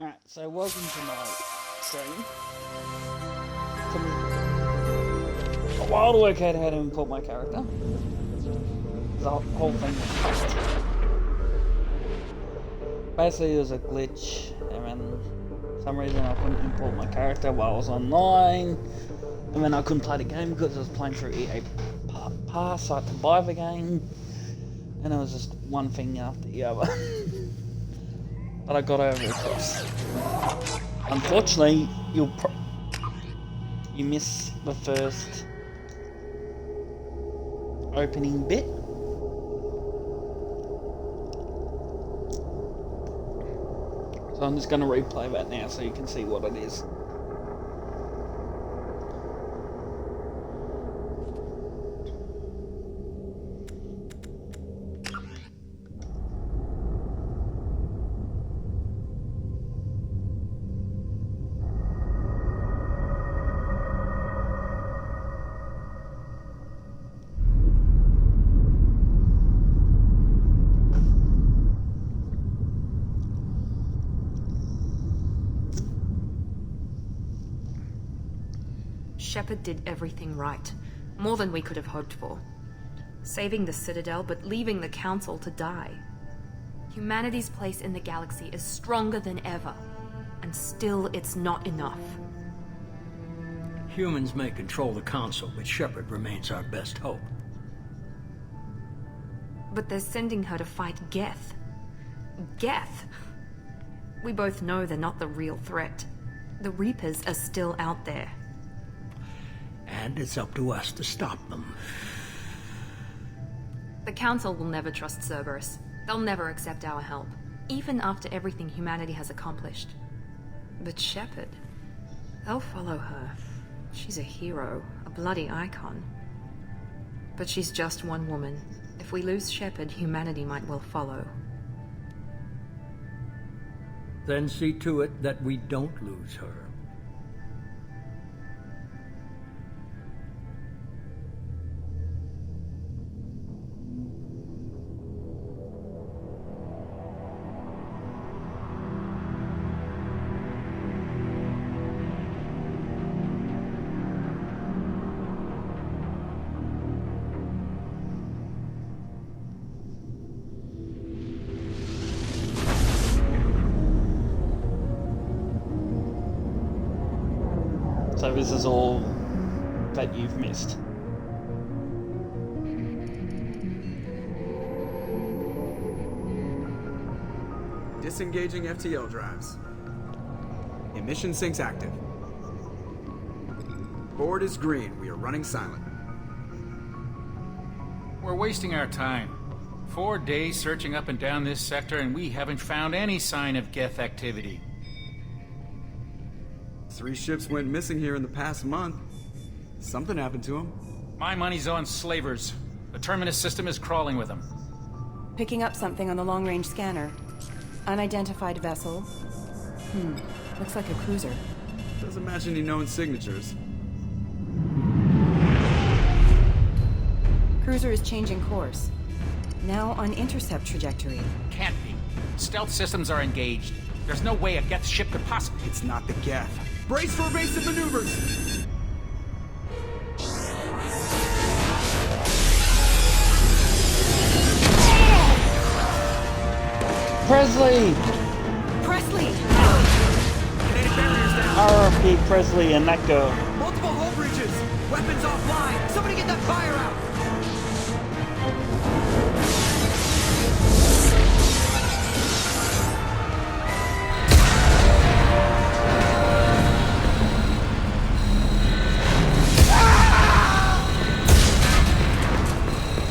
Alright, so welcome to my stream. Took me a while to work out how to import my character. The whole thing was fast. Basically, there was a glitch, and then for some reason I couldn't import my character while I was online. And then I couldn't play the game because I was playing through EA Pass, so I had to buy the game. And it was just one thing after the other. But I got over it first. Unfortunately, you miss the first opening bit. So I'm just going to replay that now so you can see what it is. Shepard did everything right. More than we could have hoped for. Saving the Citadel, but leaving the Council to die. Humanity's place in the galaxy is stronger than ever. And still, it's not enough. Humans may control the Council, but Shepard remains our best hope. But they're sending her to fight Geth. Geth! We both know they're not the real threat. The Reapers are still out there. And it's up to us to stop them. The Council will never trust Cerberus. They'll never accept our help, even after everything humanity has accomplished. But Shepard, they'll follow her. She's a hero, a bloody icon. But she's just one woman. If we lose Shepard, humanity might well follow. Then see to it that we don't lose her. So this is all that you've missed. Disengaging FTL drives. Emission sinks active. Board is green. We are running silent. We're wasting our time. 4 days searching up and down this sector, and we haven't found any sign of Geth activity. 3 ships went missing here in the past month. Something happened to them. My money's on slavers. The Terminus system is crawling with them. Picking up something on the long-range scanner. Unidentified vessel. Looks like a cruiser. Doesn't match any known signatures. Cruiser is changing course. Now on intercept trajectory. Can't be. Stealth systems are engaged. There's no way a Geth ship could possibly... It's not the Geth. Brace for evasive maneuvers! Presley! Presley! Kinetic barriers down! RFP Presley and that girl. Multiple hull breaches! Weapons offline! Somebody get that fire out!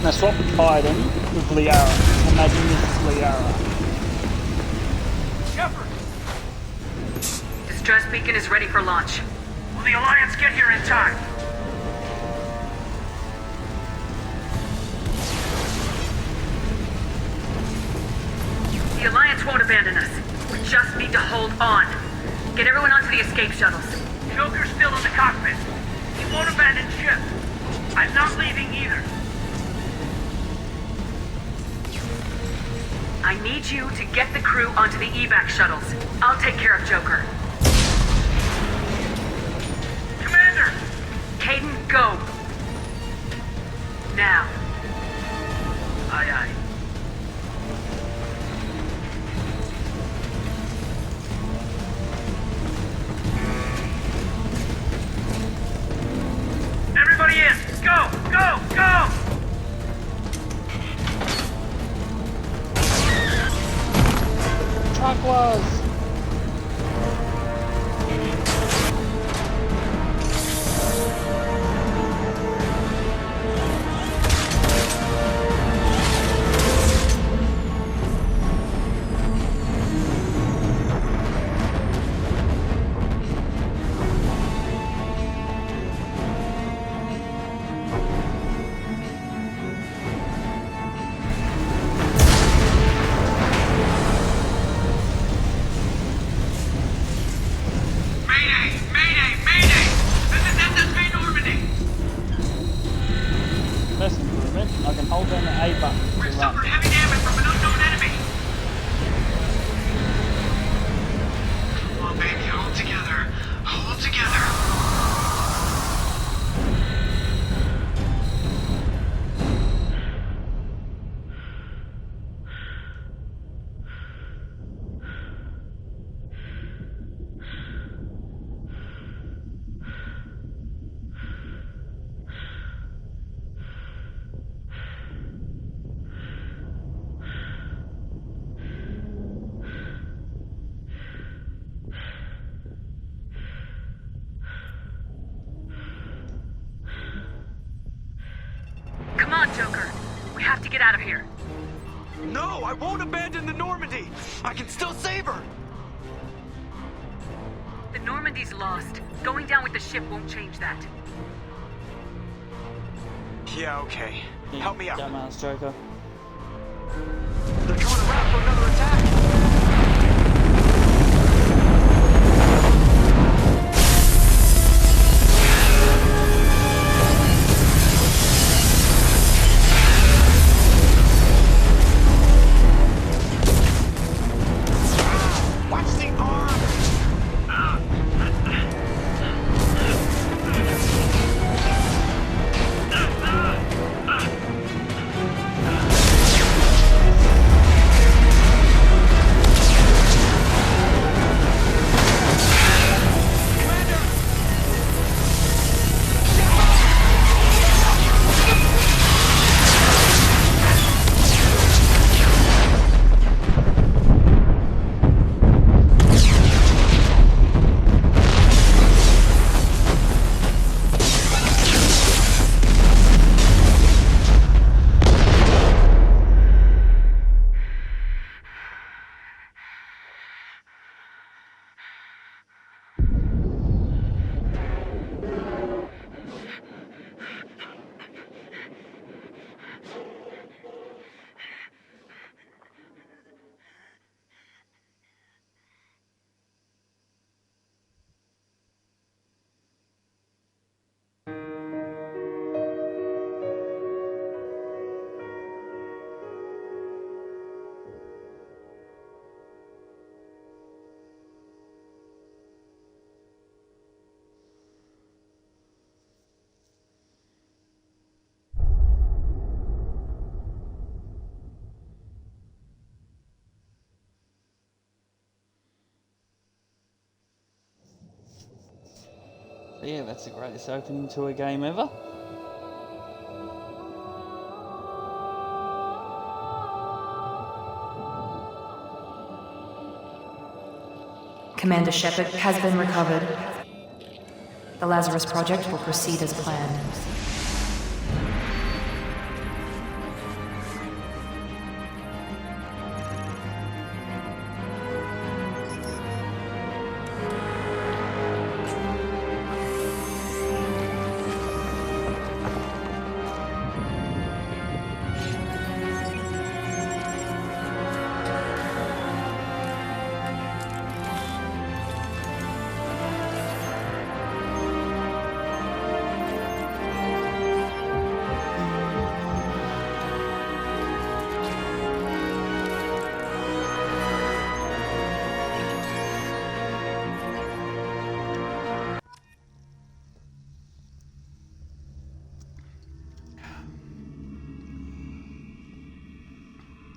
Now swap Biden with Liara. Imagine this is Liara. Shepard! Distress beacon is ready for launch. Will the Alliance get here in time? The Alliance won't abandon us. We just need to hold on. Get everyone onto the escape shuttles. Joker's still in the cockpit. He won't abandon ship. I'm not leaving either. I need you to get the crew onto the evac shuttles. I'll take care of Joker. Commander! Caden, go! Now. Aye, aye. Everybody in! Go! Go! Go! Truck was. First improvement, I can hold down the A button to run. Heavy damage from an unknown enemy! Come on, baby, hold together. Hold together. Come on, Joker. We have to get out of here. No, I won't abandon the Normandy! I can still save her! The Normandy's lost. Going down with the ship won't change that. Yeah, okay. Help me out. Dumbass Joker. They're coming around for another attack! Watch the arm! So yeah, that's the greatest opening to a game ever. Commander Shepard has been recovered. The Lazarus Project will proceed as planned.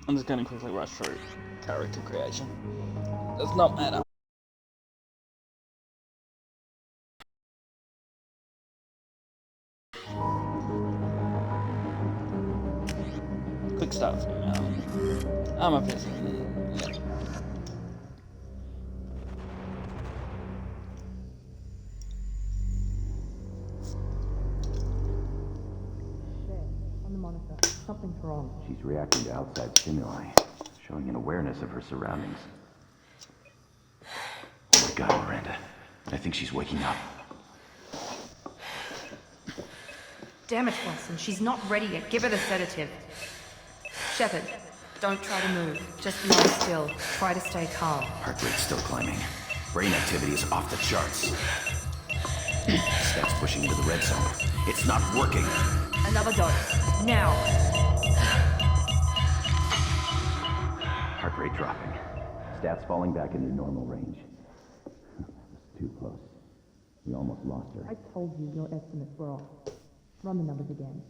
I'm just gonna quickly rush through character creation. Does not matter. Quick stuff. Armor piercing. Yeah. On the monitor. Something's wrong. She's reacting to outside stimuli, showing an awareness of her surroundings. Oh my God, Miranda. I think she's waking up. Damn it, Wilson. She's not ready yet. Give her the sedative. Shepard, don't try to move. Just lie still. Try to stay calm. Heart rate's still climbing. Brain activity is off the charts. Steps pushing into the red zone. It's not working. Another dose. Now. Heart rate dropping. Stats falling back into normal range. That was too close. We almost lost her. I told you your estimates were off. Run the numbers again.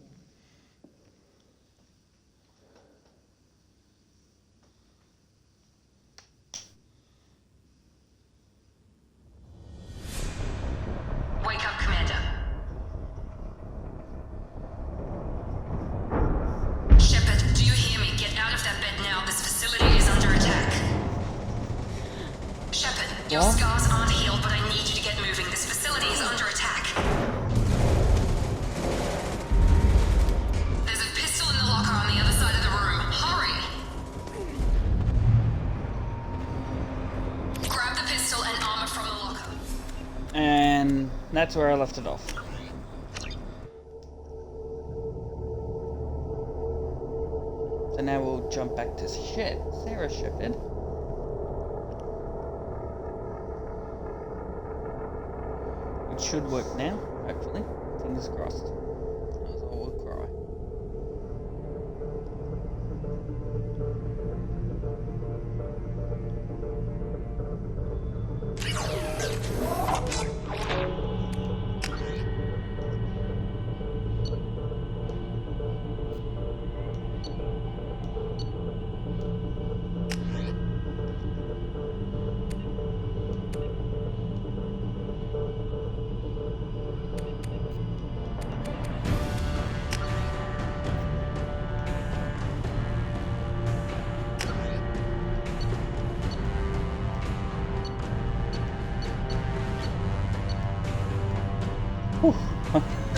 Wake up, Commander. Shepard, do you hear me? Get out of that bed now. This facility is under attack. Shepard, your scars aren't healed, but I need you to get moving. This facility is under attack. There's a pistol in the locker on the other side of the room. Hurry! Grab the pistol and armor from the locker. And that's where I left it off. So now we'll jump back to Sarah Shepard. It should work now, hopefully. Fingers crossed. Otherwise I will cry.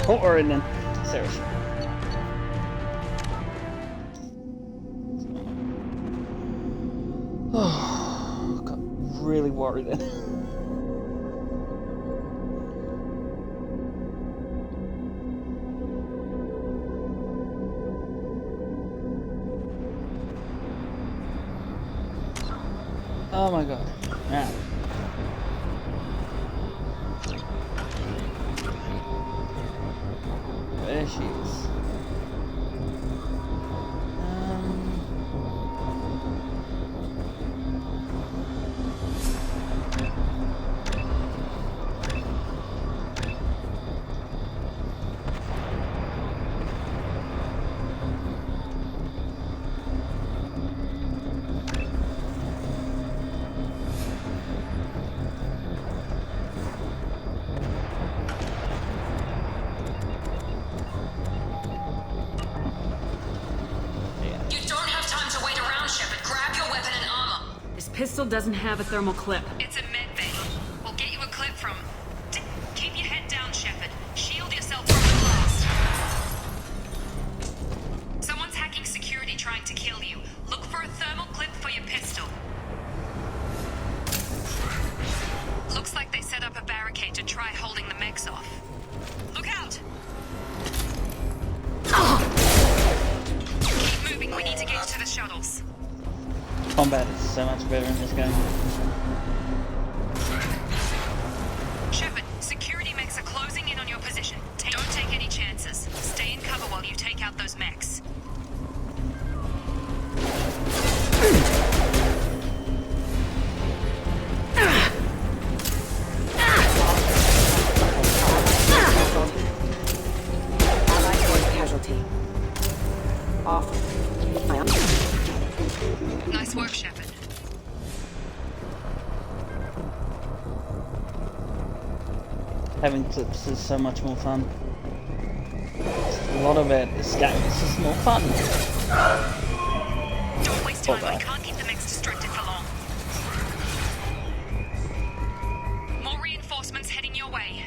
Or and then Sarah. Oh, got really worried then. Oh my god. Yeah. There she is. Pistol doesn't have a thermal clip. It's a med bay. We'll get you a clip from... Keep your head down, Shepard. Shield yourself from the blast. Someone's hacking security trying to kill you. Look for a thermal clip for your pistol. Looks like they set up a barricade to try holding the mechs off. Look out! Keep moving. We need to get to the shuttles. Combat is so much better in this game. Shepard, security mechs are closing in on your position. Don't take any chances. Stay in cover while you take out those mechs. Allied casualty. Off. Nice work, Shepard. Having clips is so much more fun. A lot of it, this game is just more fun. Don't waste time. I can't keep the mechs distracted for long. More reinforcements heading your way.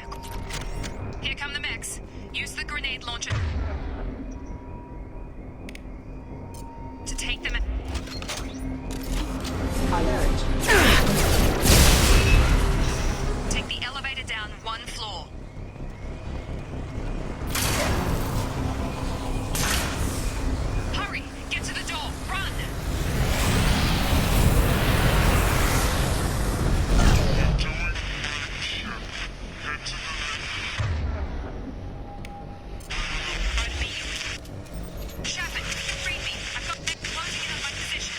Here come the mechs. Use the grenade launcher to take them. Take the elevator down one floor. Hurry! Get to the door! Run! Shepard, read me. I've got them closing in on my position.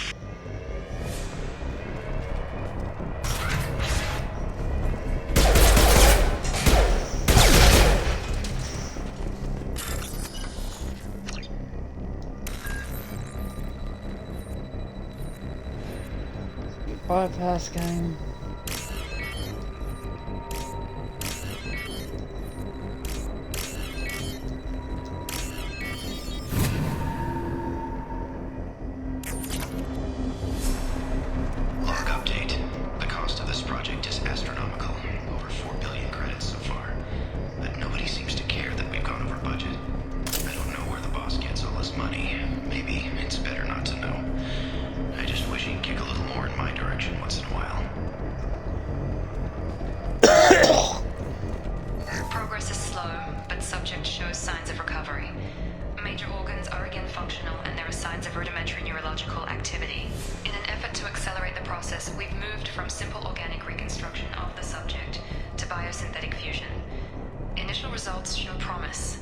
Bypass game. Log update. The cost of this project is astronomical. Over 4 billion credits so far. But nobody seems to care that we've gone over budget. I don't know where the boss gets all his money. Maybe it's better not to know. I just wish he'd kick a little more in my direction once in a while. Progress is slow, but subject shows signs of recovery. Major organs are again functional, and there are signs of rudimentary neurological activity. In an effort to accelerate the process, we've moved from simple organic reconstruction of the subject to biosynthetic fusion. Initial results show promise.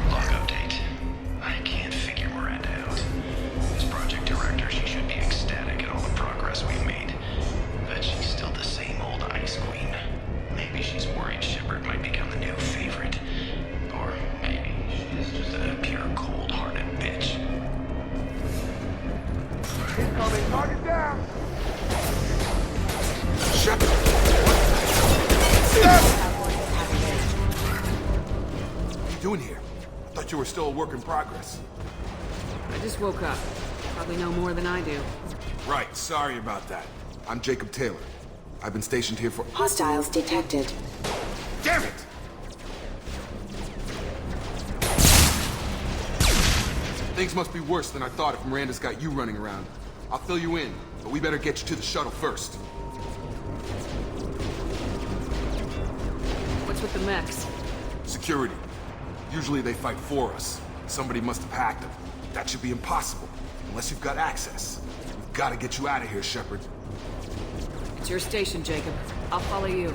Log update. I can't figure Miranda out. As project director, she should be ecstatic at all the progress we've made. But she's still the same old ice queen. Maybe she's worried Shepard might become the new favorite. Or maybe she's just a pure cold-hearted bitch. Incoming, target down! Shepard! What are you doing here? I thought you were still a work in progress. I just woke up. Probably know more than I do. Right, sorry about that. I'm Jacob Taylor. I've been stationed here for— Hostiles detected. Damn it! Things must be worse than I thought if Miranda's got you running around. I'll fill you in, but we better get you to the shuttle first. What's with the mechs? Security. Usually they fight for us. Somebody must have hacked them. That should be impossible, unless you've got access. We've got to get you out of here, Shepard. It's your station, Jacob. I'll follow you.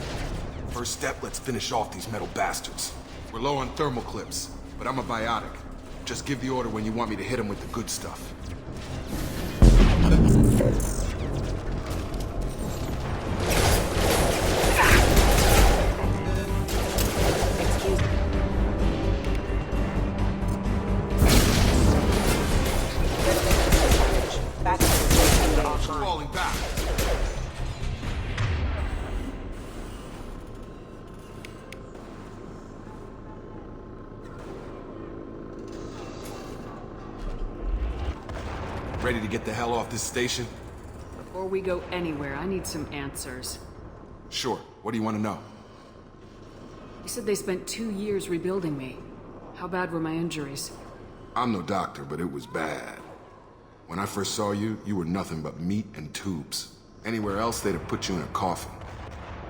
First step, let's finish off these metal bastards. We're low on thermal clips, but I'm a biotic. Just give the order when you want me to hit them with the good stuff. Falling back. Ready to get the hell off this station? Before we go anywhere, I need some answers. Sure. What do you want to know? You said they spent 2 years rebuilding me. How bad were my injuries? I'm no doctor, but it was bad. When I first saw you, you were nothing but meat and tubes. Anywhere else, they'd have put you in a coffin.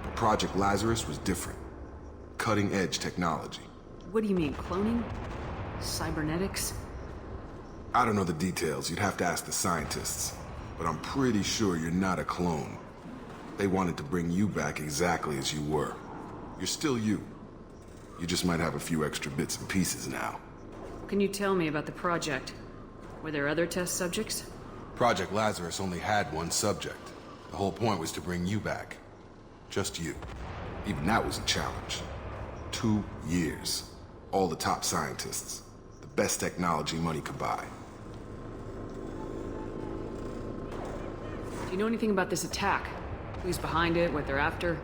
But Project Lazarus was different. Cutting-edge technology. What do you mean, cloning? Cybernetics? I don't know the details. You'd have to ask the scientists. But I'm pretty sure you're not a clone. They wanted to bring you back exactly as you were. You're still you. You just might have a few extra bits and pieces now. What can you tell me about the project? Were there other test subjects? Project Lazarus only had one subject. The whole point was to bring you back. Just you. Even that was a challenge. 2 years. All the top scientists. The best technology money could buy. Do you know anything about this attack? Who's behind it, what they're after?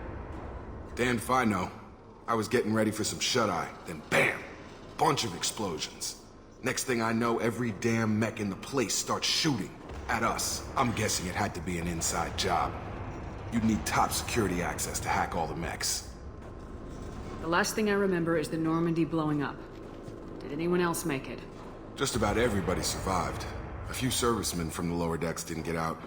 Damned if I know. I was getting ready for some shut-eye, then bam! Bunch of explosions. Next thing I know, every damn mech in the place starts shooting at us. I'm guessing it had to be an inside job. You'd need top security access to hack all the mechs. The last thing I remember is the Normandy blowing up. Did anyone else make it? Just about everybody survived. A few servicemen from the lower decks didn't get out.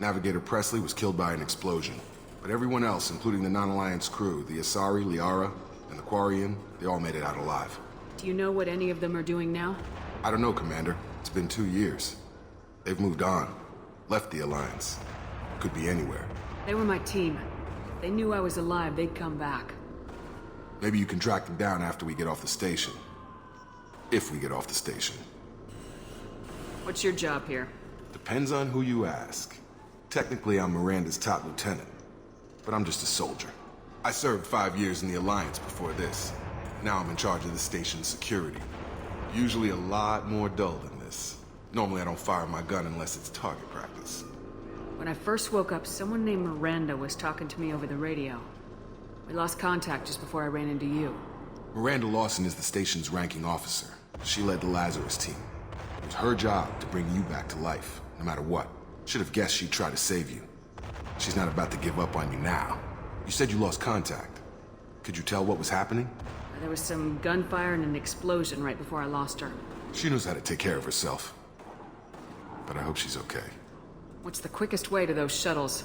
Navigator Presley was killed by an explosion. But everyone else, including the non-Alliance crew, the Asari, Liara, and the Quarian, they all made it out alive. Do you know what any of them are doing now? I don't know, Commander. It's been 2 years. They've moved on. Left the Alliance. Could be anywhere. They were my team. If they knew I was alive, they'd come back. Maybe you can track them down after we get off the station. If we get off the station. What's your job here? Depends on who you ask. Technically, I'm Miranda's top lieutenant. But I'm just a soldier. I served 5 years in the Alliance before this. Now I'm in charge of the station's security. Usually a lot more dull than this. Normally I don't fire my gun unless it's target practice. When I first woke up, someone named Miranda was talking to me over the radio. We lost contact just before I ran into you. Miranda Lawson is the station's ranking officer. She led the Lazarus team. It was her job to bring you back to life, no matter what. Should have guessed she'd try to save you. She's not about to give up on you now. You said you lost contact. Could you tell what was happening? There was some gunfire and an explosion right before I lost her. She knows how to take care of herself. But I hope she's okay. What's the quickest way to those shuttles?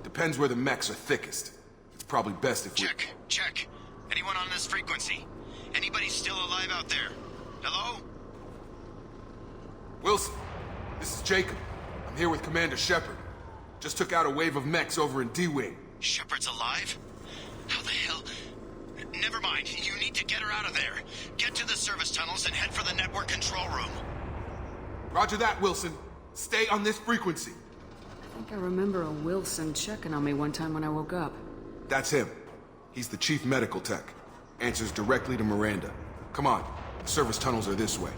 Depends where the mechs are thickest. It's probably best if we... Check. Anyone on this frequency? Anybody still alive out there? Hello? Wilson, this is Jacob. I'm here with Commander Shepard. Just took out a wave of mechs over in D-Wing. Shepard's alive? How the hell? Never mind. You need to get her out of there. Get to the service tunnels and head for the network control room. Roger that, Wilson. Stay on this frequency. I think I remember a Wilson checking on me one time when I woke up. That's him. He's the chief medical tech. Answers directly to Miranda. Come on. The service tunnels are this way.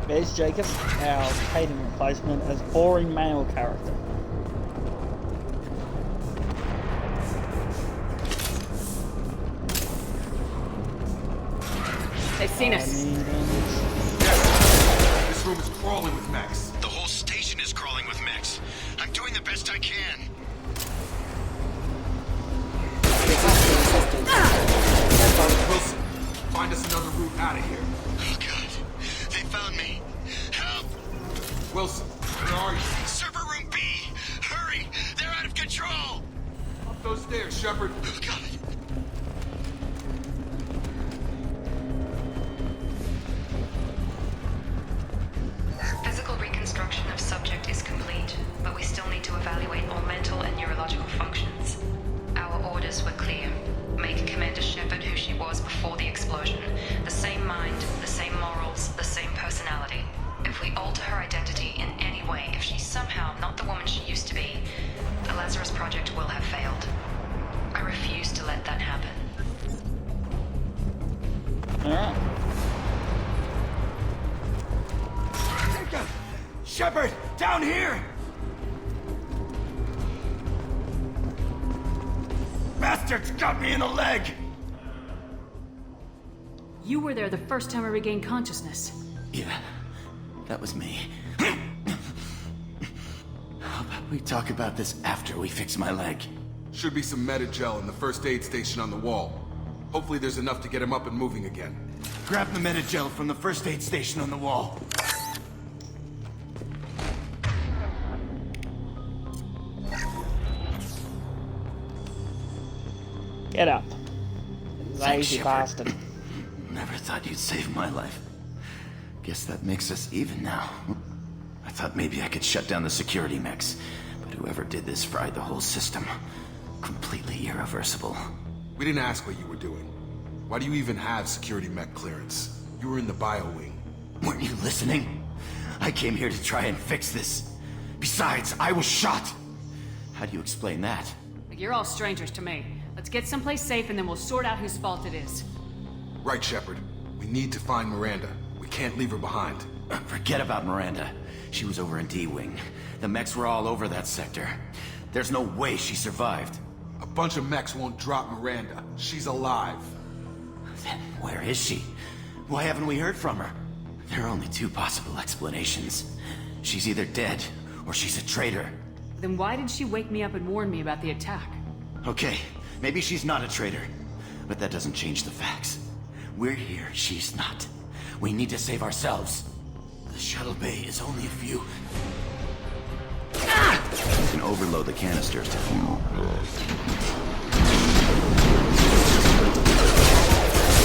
There's Jacob, our Hayden replacement as boring male character. They've seen us. This room is crawling with mechs. The whole station is crawling with mechs. I'm doing the best I can. Wilson, find us another route out of here. Oh, God. They found me. Help! Wilson, where are you? Server room B! Hurry! They're out of control! Up those stairs, Shepard. Oh, God. Physical reconstruction of subject is complete, but we still need to evaluate all mental and neurological functions. Our orders were clear. Make Commander Shepard who she was before the explosion. The same mind, the same morals, the same personality. If we alter her identity in any way, if she's somehow not the woman she used to be, the Lazarus Project will have failed. I refuse to let that happen. Alright. Shepard, down here! Bastards got me in the leg! You were there the first time I regained consciousness. Yeah, that was me. How about we talk about this after we fix my leg? Should be some Medi-gel in the first aid station on the wall. Hopefully there's enough to get him up and moving again. Grab the Medi-gel from the first aid station on the wall. Get up. Thanks, Lazy Shepard. bastard. Never thought you'd save my life. Guess that makes us even now. I thought maybe I could shut down the security mechs, but whoever did this fried the whole system. Completely irreversible. We didn't ask what you were doing. Why do you even have security mech clearance? You were in the bio wing. Weren't you listening? I came here to try and fix this. Besides, I was shot. How do you explain that? Like, you're all strangers to me. Let's get someplace safe and then we'll sort out whose fault it is. Right, Shepard. We need to find Miranda. We can't leave her behind. Forget about Miranda. She was over in D-Wing. The mechs were all over that sector. There's no way she survived. A bunch of mechs won't drop Miranda. She's alive. Then where is she? Why haven't we heard from her? There are only two possible explanations. She's either dead, or she's a traitor. Then why did she wake me up and warn me about the attack? Okay, maybe she's not a traitor. But that doesn't change the facts. We're here, she's not. We need to save ourselves. The shuttle bay is only a few... You can overload the canisters to fuel.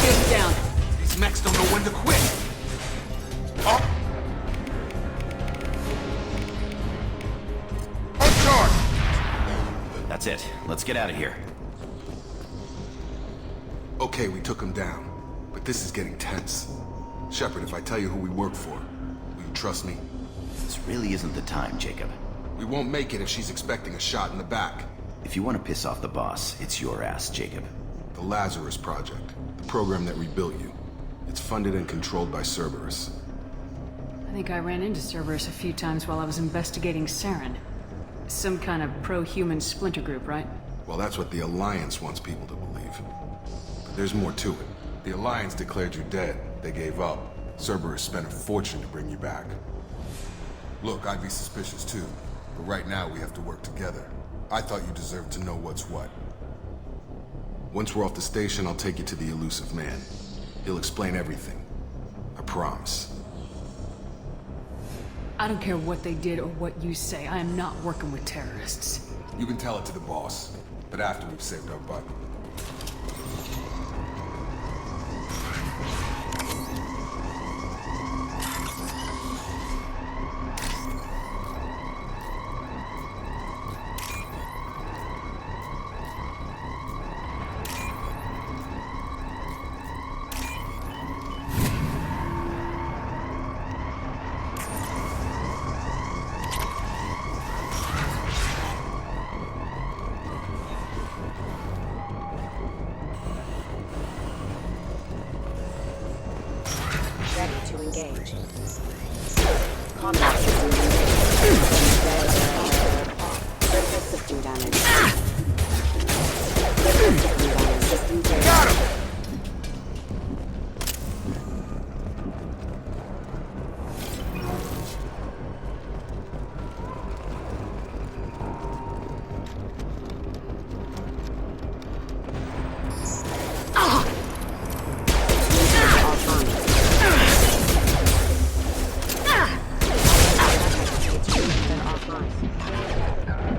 Get down. These mechs don't know when to quit. Up. On charge. That's it. Let's get out of here. Okay, we took him down. But this is getting tense. Shepard, if I tell you who we work for, will you trust me? This really isn't the time, Jacob. We won't make it if she's expecting a shot in the back. If you want to piss off the boss, it's your ass, Jacob. The Lazarus Project. The program that rebuilt you. It's funded and controlled by Cerberus. I think I ran into Cerberus a few times while I was investigating Saren. Some kind of pro-human splinter group, right? Well, that's what the Alliance wants people to believe. But there's more to it. The Alliance declared you dead. They gave up. Cerberus spent a fortune to bring you back. Look, I'd be suspicious too. But right now we have to work together. I thought you deserved to know what's what. Once we're off the station, I'll take you to the Elusive Man. He'll explain everything. I promise. I don't care what they did or what you say. I am not working with terrorists. You can tell it to the boss, but after we've saved our butt.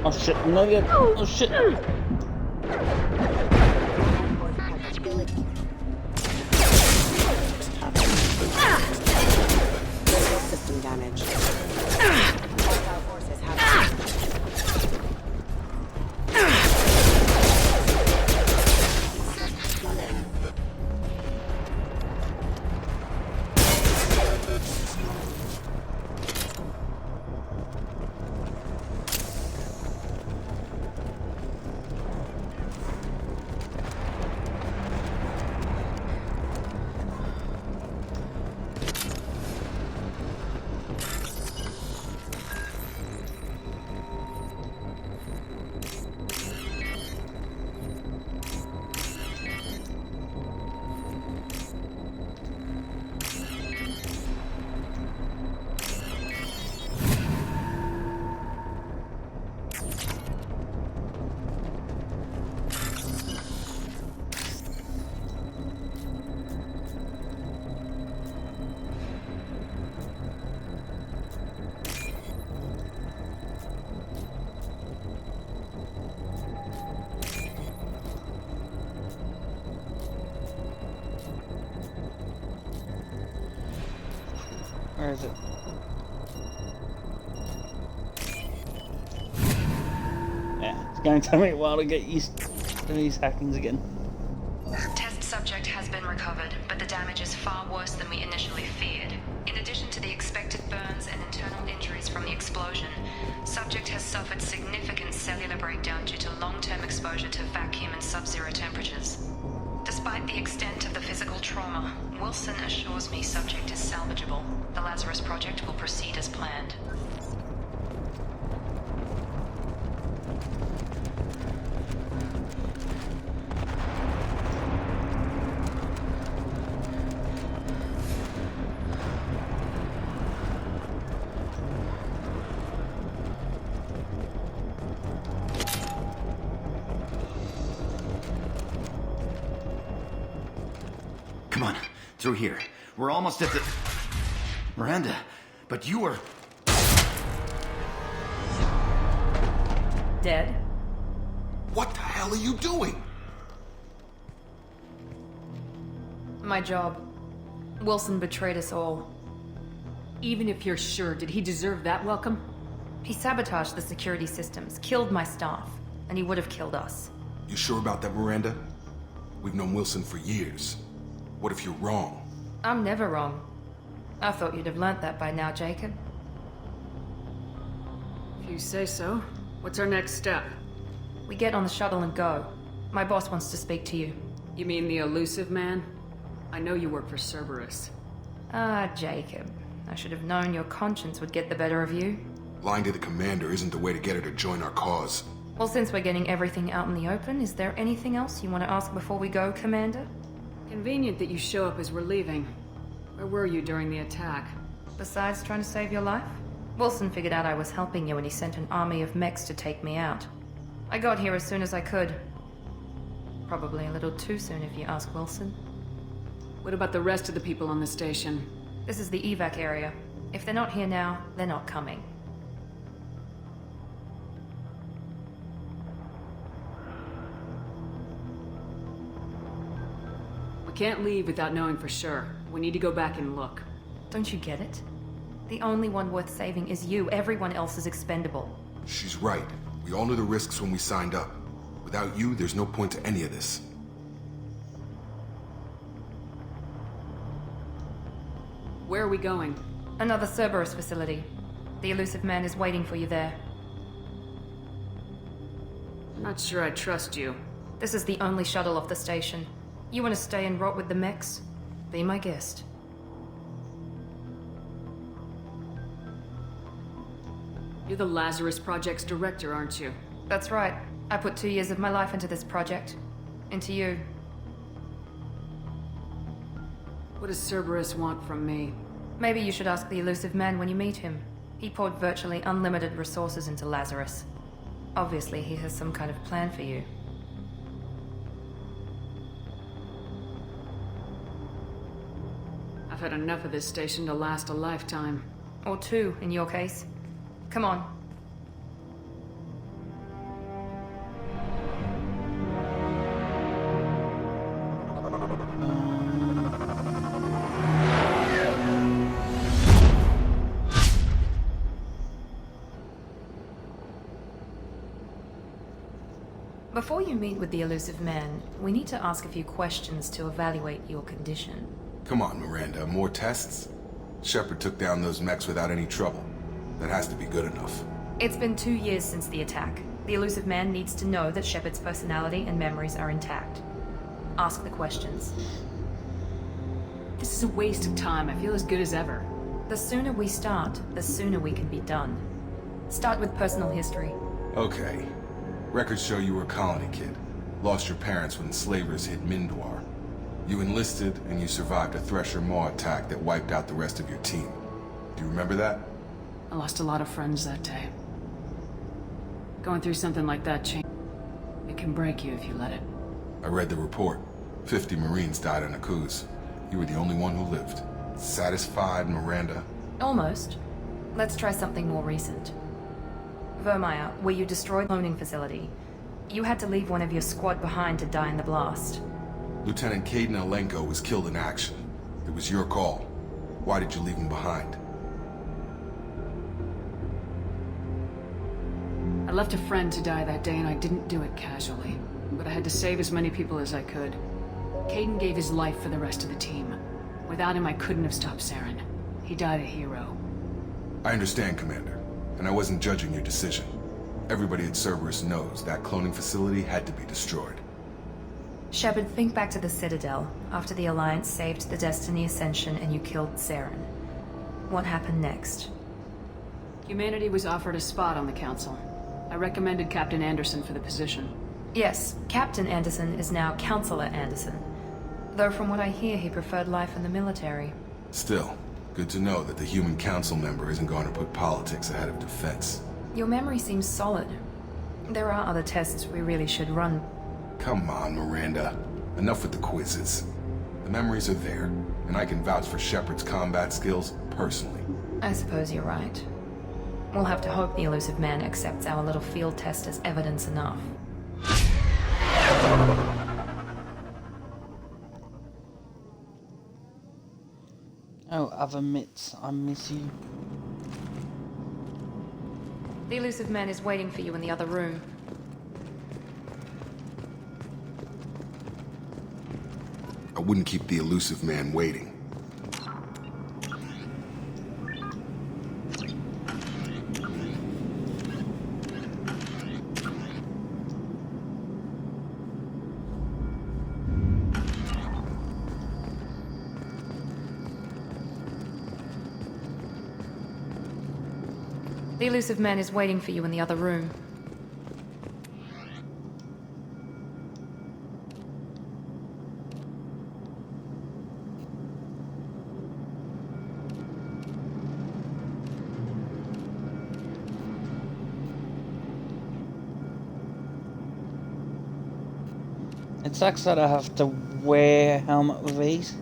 Oh shit, no yet. Oh shit. System damage. Where is it? Yeah, it's going to take me a while to get used to these hackings again. Test subject has been recovered, but the damage is far worse than we initially feared. In addition to the expected burns and internal exposure to vacuum and sub-zero temperatures. Despite the extent of the physical trauma, Wilson assures me subject is salvageable. The Lazarus Project will proceed as planned. Come on, through here. We're almost at the... Miranda, but you were... Dead? What the hell are you doing? My job. Wilson betrayed us all. Even if you're sure, did he deserve that welcome? He sabotaged the security systems, killed my staff, and he would have killed us. You sure about that, Miranda? We've known Wilson for years. What if you're wrong? I'm never wrong. I thought you'd have learnt that by now, Jacob. If you say so. What's our next step? We get on the shuttle and go. My boss wants to speak to you. You mean the elusive man? I know you work for Cerberus. Ah, Jacob. I should have known your conscience would get the better of you. Lying to the commander isn't the way to get her to join our cause. Well, since we're getting everything out in the open, is there anything else you want to ask before we go, Commander? Convenient that you show up as we're leaving. Where were you during the attack? Besides trying to save your life? Wilson figured out I was helping you and he sent an army of mechs to take me out. I got here as soon as I could. Probably a little too soon if you ask Wilson. What about the rest of the people on the station? This is the evac area. If they're not here now, they're not coming. We can't leave without knowing for sure. We need to go back and look. Don't you get it? The only one worth saving is you. Everyone else is expendable. She's right. We all knew the risks when we signed up. Without you, there's no point to any of this. Where are we going? Another Cerberus facility. The elusive man is waiting for you there. I'm not sure I trust you. This is the only shuttle off the station. You want to stay and rot with the mechs? Be my guest. You're the Lazarus Project's director, aren't you? That's right. I put 2 years of my life into this project. Into you. What does Cerberus want from me? Maybe you should ask the elusive man when you meet him. He poured virtually unlimited resources into Lazarus. Obviously, he has some kind of plan for you. I've had enough of this station to last a lifetime. Or 2, in your case. Come on. Before you meet with the elusive man, we need to ask a few questions to evaluate your condition. Come on, Miranda. More tests? Shepard took down those mechs without any trouble. That has to be good enough. It's been 2 years since the attack. The elusive man needs to know that Shepard's personality and memories are intact. Ask the questions. This is a waste of time. I feel as good as ever. The sooner we start, the sooner we can be done. Start with personal history. Okay. Records show you were a colony kid. Lost your parents when slavers hit Mindwar. You enlisted, and you survived a Thresher Maw attack that wiped out the rest of your team. Do you remember that? I lost a lot of friends that day. Going through something like that, it can break you if you let it. I read the report. 50 Marines died on Akuz. You were the only one who lived. Satisfied, Miranda? Almost. Let's try something more recent. Vermeer, where you destroyed the cloning facility. You had to leave one of your squad behind to die in the blast. Lieutenant Kaidan Alenko was killed in action. It was your call. Why did you leave him behind? I left a friend to die that day and I didn't do it casually. But I had to save as many people as I could. Kaidan gave his life for the rest of the team. Without him, I couldn't have stopped Saren. He died a hero. I understand, Commander. And I wasn't judging your decision. Everybody at Cerberus knows that cloning facility had to be destroyed. Shepard, think back to the Citadel, after the Alliance saved the Destiny Ascension and you killed Saren. What happened next? Humanity was offered a spot on the Council. I recommended Captain Anderson for the position. Yes, Captain Anderson is now Counselor Anderson. Though from what I hear, he preferred life in the military. Still, good to know that the human council member isn't going to put politics ahead of defense. Your memory seems solid. There are other tests we really should run. Come on, Miranda. Enough with the quizzes. The memories are there, and I can vouch for Shepard's combat skills personally. I suppose you're right. We'll have to hope the Illusive Man accepts our little field test as evidence enough. Oh, other mitts, I miss you. The Illusive Man is waiting for you in the other room. I wouldn't keep the Illusive Man waiting. The Illusive Man is waiting for you in the other room. It sucks that I have to wear a helmet with these.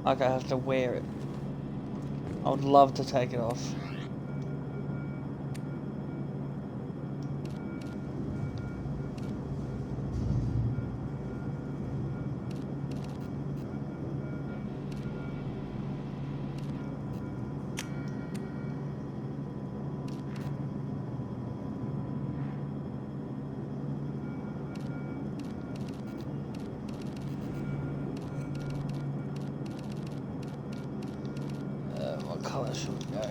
Like I have to wear it. I would love to take it off. What color should we go?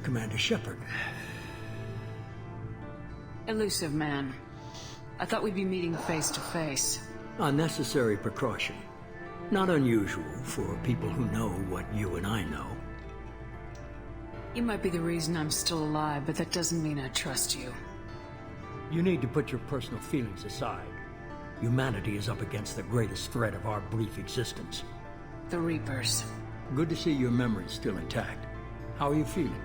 Commander Shepard. Illusive Man. I thought we'd be meeting face to face. A necessary precaution. Not unusual for people who know what you and I know. You might be the reason I'm still alive, but that doesn't mean I trust you. You need to put your personal feelings aside. Humanity is up against the greatest threat of our brief existence. The Reapers. Good to see your memory's still intact. How are you feeling?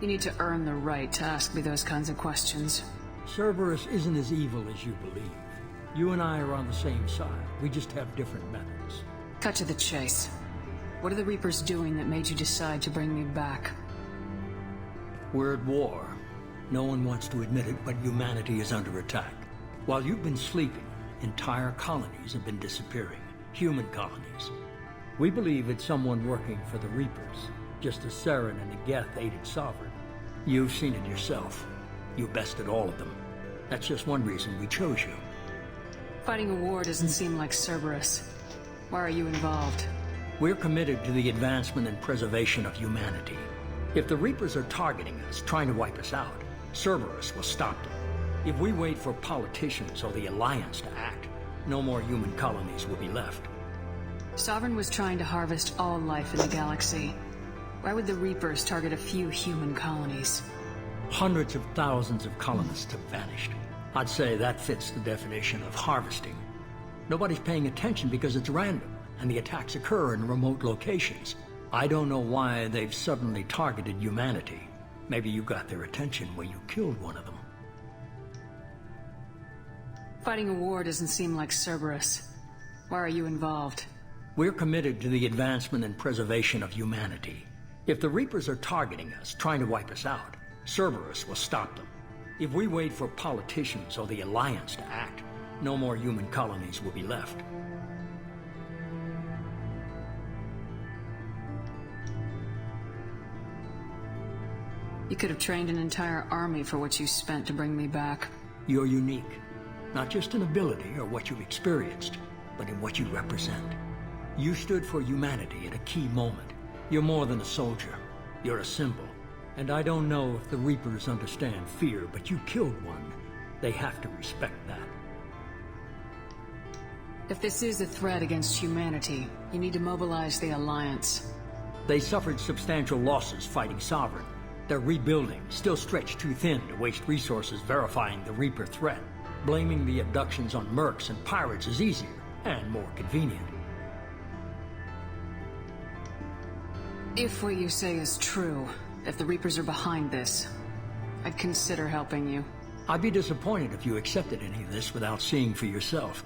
You need to earn the right to ask me those kinds of questions. Cerberus isn't as evil as you believe. You and I are on the same side. We just have different methods. Cut to the chase. What are the Reapers doing that made you decide to bring me back? We're at war. No one wants to admit it, but humanity is under attack. While you've been sleeping, entire colonies have been disappearing. Human colonies. We believe it's someone working for the Reapers, just as Saren and the Geth aided Sovereign. You've seen it yourself. You bested all of them. That's just one reason we chose you. Fighting a war doesn't seem like Cerberus. Why are you involved? We're committed to the advancement and preservation of humanity. If the Reapers are targeting us, trying to wipe us out, Cerberus will stop them. If we wait for politicians or the Alliance to act, no more human colonies will be left. Sovereign was trying to harvest all life in the galaxy. Why would the Reapers target a few human colonies? Hundreds of thousands of colonists have vanished. I'd say that fits the definition of harvesting. Nobody's paying attention because it's random, and the attacks occur in remote locations. I don't know why they've suddenly targeted humanity. Maybe you got their attention when you killed one of them. Fighting a war doesn't seem like Cerberus. Why are you involved? We're committed to the advancement and preservation of humanity. If the Reapers are targeting us, trying to wipe us out, Cerberus will stop them. If we wait for politicians or the Alliance to act, no more human colonies will be left. You could have trained an entire army for what you spent to bring me back. You're unique. Not just in ability or what you've experienced, but in what you represent. You stood for humanity at a key moment. You're more than a soldier. You're a symbol. And I don't know if the Reapers understand fear, but you killed one. They have to respect that. If this is a threat against humanity, you need to mobilize the Alliance. They suffered substantial losses fighting Sovereign. They're rebuilding, still stretched too thin to waste resources verifying the Reaper threat. Blaming the abductions on mercs and pirates is easier, and more convenient. If what you say is true, if the Reapers are behind this, I'd consider helping you. I'd be disappointed if you accepted any of this without seeing for yourself.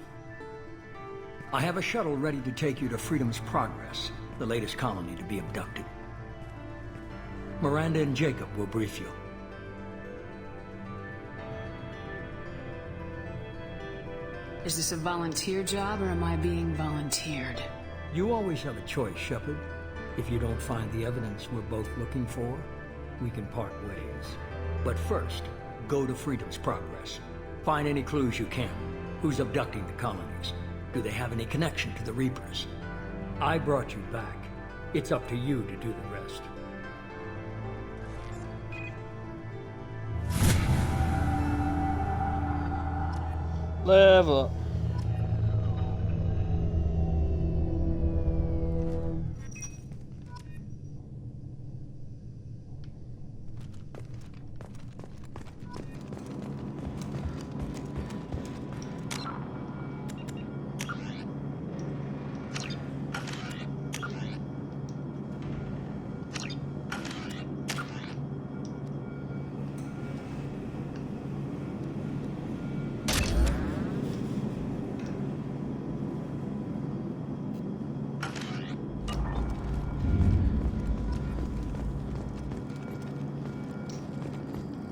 I have a shuttle ready to take you to Freedom's Progress, the latest colony to be abducted. Miranda and Jacob will brief you. Is this a volunteer job, or am I being volunteered? You always have a choice, Shepard. If you don't find the evidence we're both looking for, we can part ways. But first, go to Freedom's Progress. Find any clues you can. Who's abducting the colonies? Do they have any connection to the Reapers? I brought you back. It's up to you to do the rest. Level up.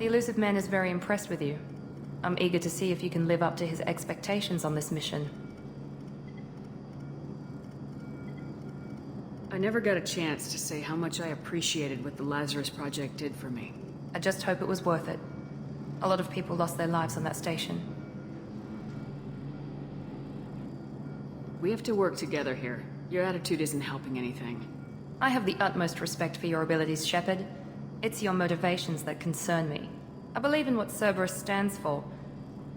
The Illusive Man is very impressed with you. I'm eager to see if you can live up to his expectations on this mission. I never got a chance to say how much I appreciated what the Lazarus Project did for me. I just hope it was worth it. A lot of people lost their lives on that station. We have to work together here. Your attitude isn't helping anything. I have the utmost respect for your abilities, Shepard. It's your motivations that concern me. I believe in what Cerberus stands for.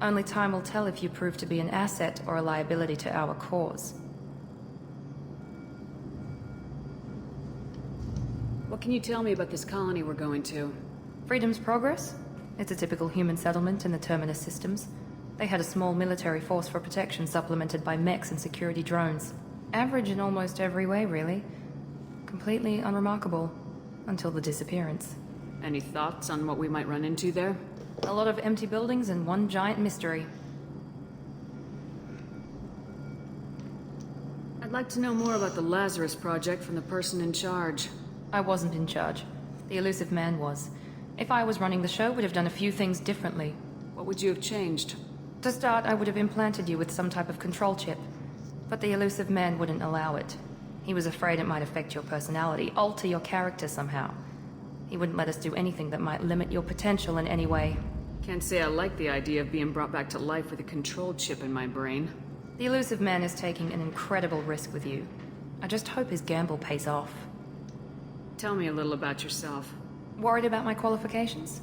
Only time will tell if you prove to be an asset or a liability to our cause. What can you tell me about this colony we're going to? Freedom's Progress? It's a typical human settlement in the Terminus systems. They had a small military force for protection supplemented by mechs and security drones. Average in almost every way, really. Completely unremarkable. Until the disappearance. Any thoughts on what we might run into there? A lot of empty buildings and one giant mystery. I'd like to know more about the Lazarus Project from the person in charge. I wasn't in charge. The Illusive Man was. If I was running the show, would have done a few things differently. What would you have changed? To start, I would have implanted you with some type of control chip. But the Illusive Man wouldn't allow it. He was afraid it might affect your personality, alter your character somehow. He wouldn't let us do anything that might limit your potential in any way. Can't say I like the idea of being brought back to life with a control chip in my brain. The Illusive Man is taking an incredible risk with you. I just hope his gamble pays off. Tell me a little about yourself. Worried about my qualifications?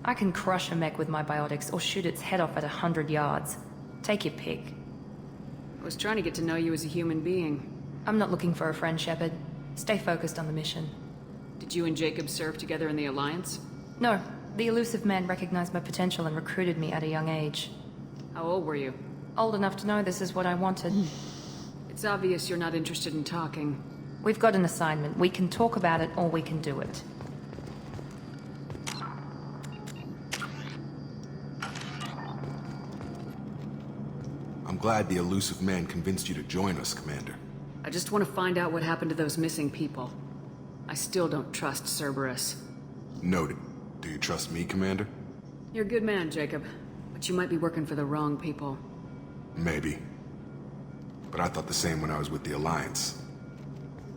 I can crush a mech with my biotics or shoot its head off at 100 yards. Take your pick. I was trying to get to know you as a human being. I'm not looking for a friend, Shepard. Stay focused on the mission. Did you and Jacob serve together in the Alliance? No, the elusive man recognized my potential and recruited me at a young age. How old were you? Old enough to know this is what I wanted. It's obvious you're not interested in talking. We've got an assignment. We can talk about it or we can do it. I'm glad the elusive man convinced you to join us, Commander. I just want to find out what happened to those missing people. I still don't trust Cerberus. Noted. Do you trust me, Commander? You're a good man, Jacob. But you might be working for the wrong people. Maybe. But I thought the same when I was with the Alliance.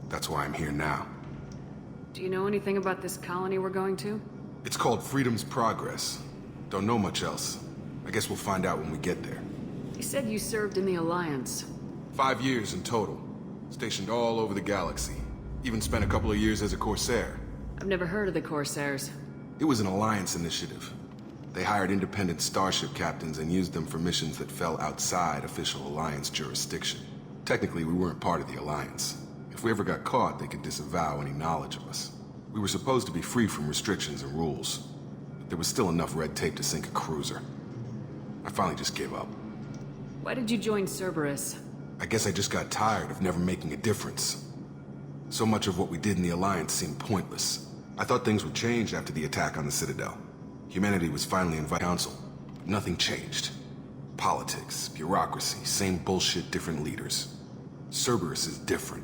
That's why I'm here now. Do you know anything about this colony we're going to? It's called Freedom's Progress. Don't know much else. I guess we'll find out when we get there. You said you served in the Alliance. 5 years in total. Stationed all over the galaxy. Even spent a couple of years as a Corsair. I've never heard of the Corsairs. It was an Alliance initiative. They hired independent starship captains and used them for missions that fell outside official Alliance jurisdiction. Technically, we weren't part of the Alliance. If we ever got caught, they could disavow any knowledge of us. We were supposed to be free from restrictions and rules. But there was still enough red tape to sink a cruiser. I finally just gave up. Why did you join Cerberus? I guess I just got tired of never making a difference. So much of what we did in the Alliance seemed pointless. I thought things would change after the attack on the Citadel. Humanity was finally invited to council. Nothing changed. Politics, bureaucracy, same bullshit, different leaders. Cerberus is different.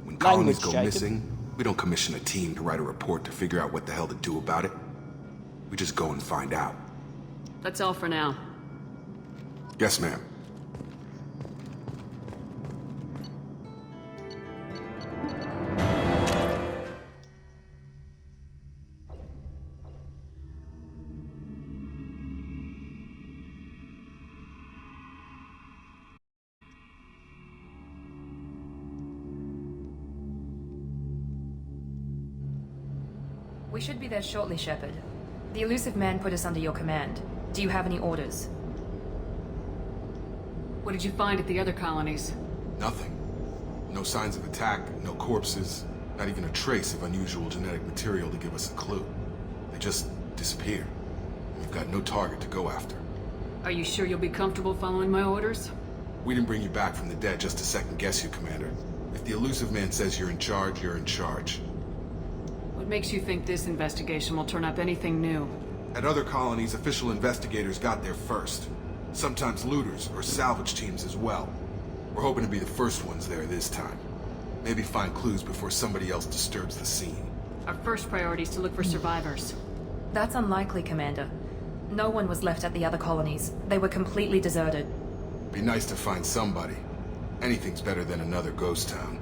When colonies go missing, we don't commission a team to write a report to figure out what the hell to do about it. We just go and find out. That's all for now. Yes, ma'am. We should be there shortly, Shepard. The elusive man put us under your command. Do you have any orders? What did you find at the other colonies? Nothing. No signs of attack, no corpses, not even a trace of unusual genetic material to give us a clue. They just disappear. We've got no target to go after. Are you sure you'll be comfortable following my orders? We didn't bring you back from the dead just to second guess you, Commander. If the elusive man says you're in charge, you're in charge. What makes you think this investigation will turn up anything new? At other colonies, official investigators got there first. Sometimes looters or salvage teams as well. We're hoping to be the first ones there this time. Maybe find clues before somebody else disturbs the scene. Our first priority is to look for survivors. That's unlikely, Commander. No one was left at the other colonies. They were completely deserted. Be nice to find somebody. Anything's better than another ghost town.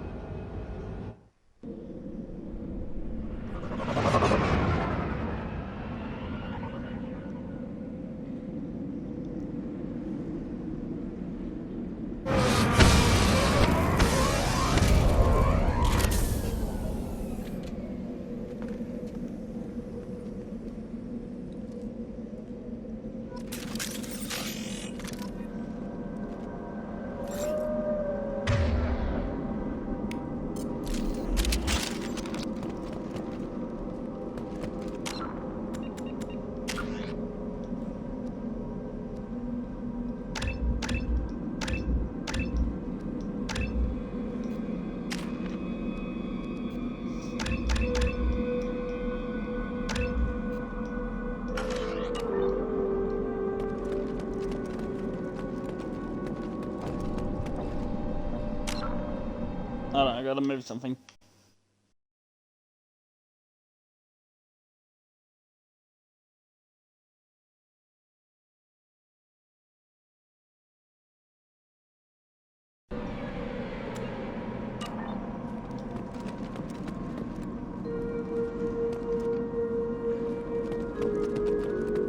Hold on, I gotta move something.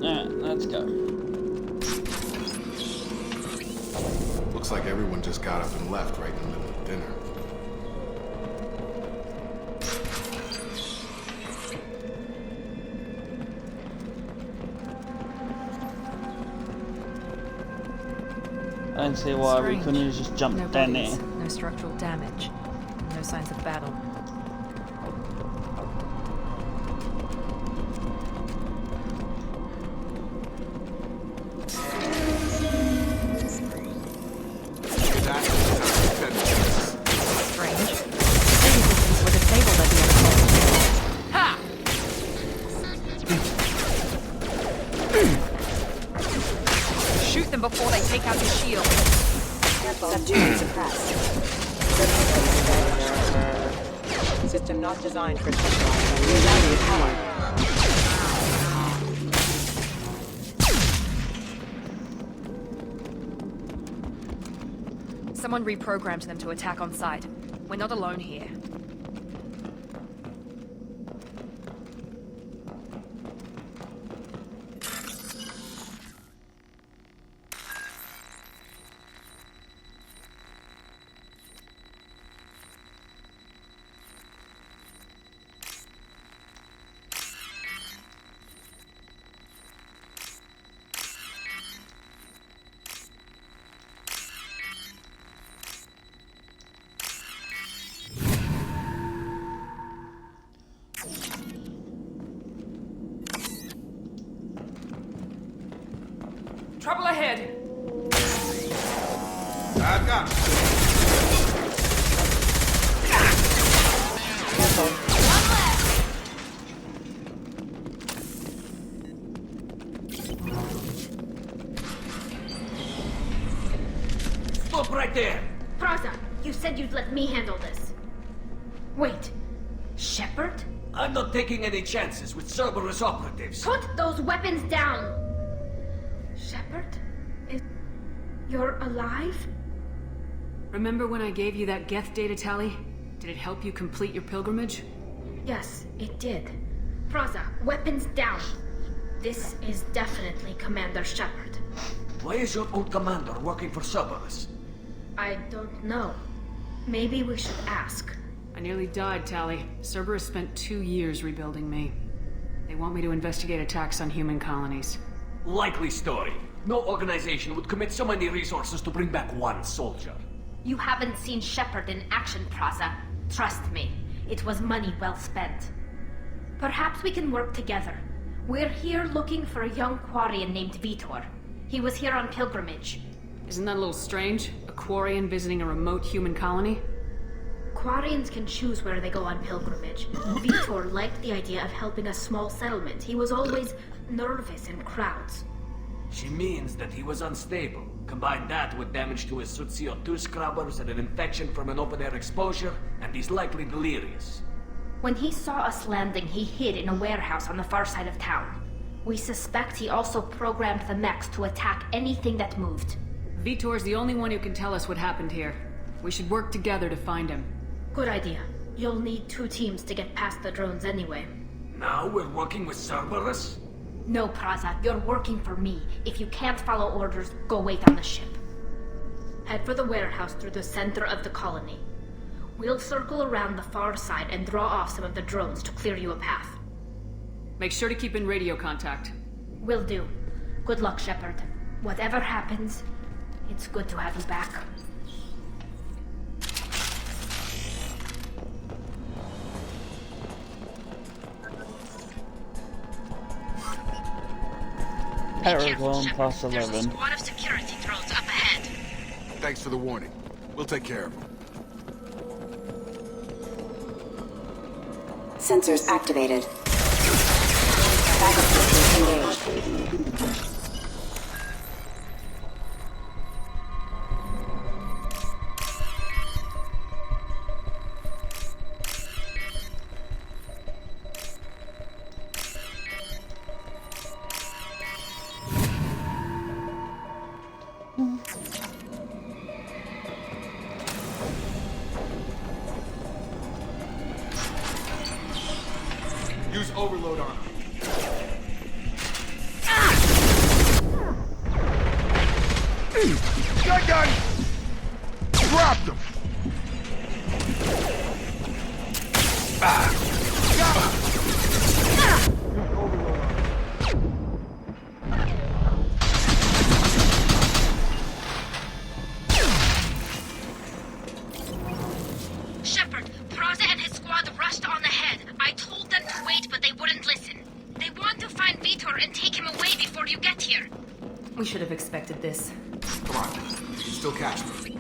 Alright, let's go. Looks like everyone just got up and left right in the middle of dinner. I don't see why we couldn't have just jumped No down bodies, there. no structural damage, no signs of battle. system not designed for specialized. Someone reprogrammed them to attack on sight. We're not alone here. Trouble ahead! I've got Stop right there! Praza, you said you'd let me handle this. Wait, Shepard? I'm not taking any chances with Cerberus operatives. Put those weapons down! Shepard? You're alive? Remember when I gave you that Geth data tally? Did it help you complete your pilgrimage? Yes, it did. Praza, weapons down. This is definitely Commander Shepard. Why is your old commander working for Cerberus? I don't know. Maybe we should ask. I nearly died, Tally. Cerberus spent 2 years rebuilding me. They want me to investigate attacks on human colonies. Likely story. No organization would commit so many resources to bring back one soldier. You haven't seen Shepard in action, Praza. Trust me, it was money well spent. Perhaps we can work together. We're here looking for a young Quarian named Vitor. He was here on pilgrimage. Isn't that a little strange? A Quarian visiting a remote human colony? Quarians can choose where they go on pilgrimage. Vitor liked the idea of helping a small settlement. He was always nervous in crowds. She means that he was unstable. Combine that with damage to his CO2 scrubbers and an infection from an open-air exposure, and he's likely delirious. When he saw us landing, he hid in a warehouse on the far side of town. We suspect he also programmed the mechs to attack anything that moved. Vitor's the only one who can tell us what happened here. We should work together to find him. Good idea. You'll need 2 teams to get past the drones anyway. Now we're working with Cerberus? No, Praza, you're working for me. If you can't follow orders, go wait on the ship. Head for the warehouse through the center of the colony. We'll circle around the far side and draw off some of the drones to clear you a path. Make sure to keep in radio contact. Will do. Good luck, Shepard. Whatever happens, it's good to have you back. Paragon plus 11. There's a squad of security drones up ahead. Thanks for the warning. We'll take care of them. Sensors activated. Backup systems engaged. Use overload on him. Gun! Dropped him! Shepard, Praza and his squad rushed on ahead. I told them to wait, but they wouldn't listen. They want to find Vitor and take him away before you get here. We should have expected this. Come on, you can still catch me.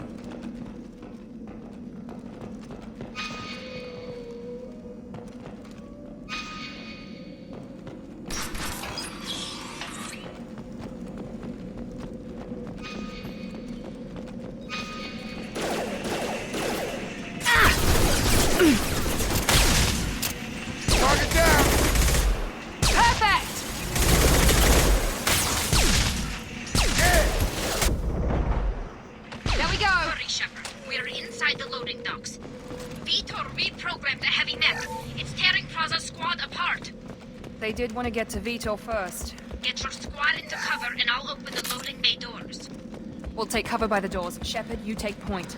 Vitor reprogrammed the heavy mech. It's tearing Praza's squad apart. They did want to get to Vitor first. Get your squad into cover and I'll open the loading bay doors. We'll take cover by the doors. Shepard, you take point.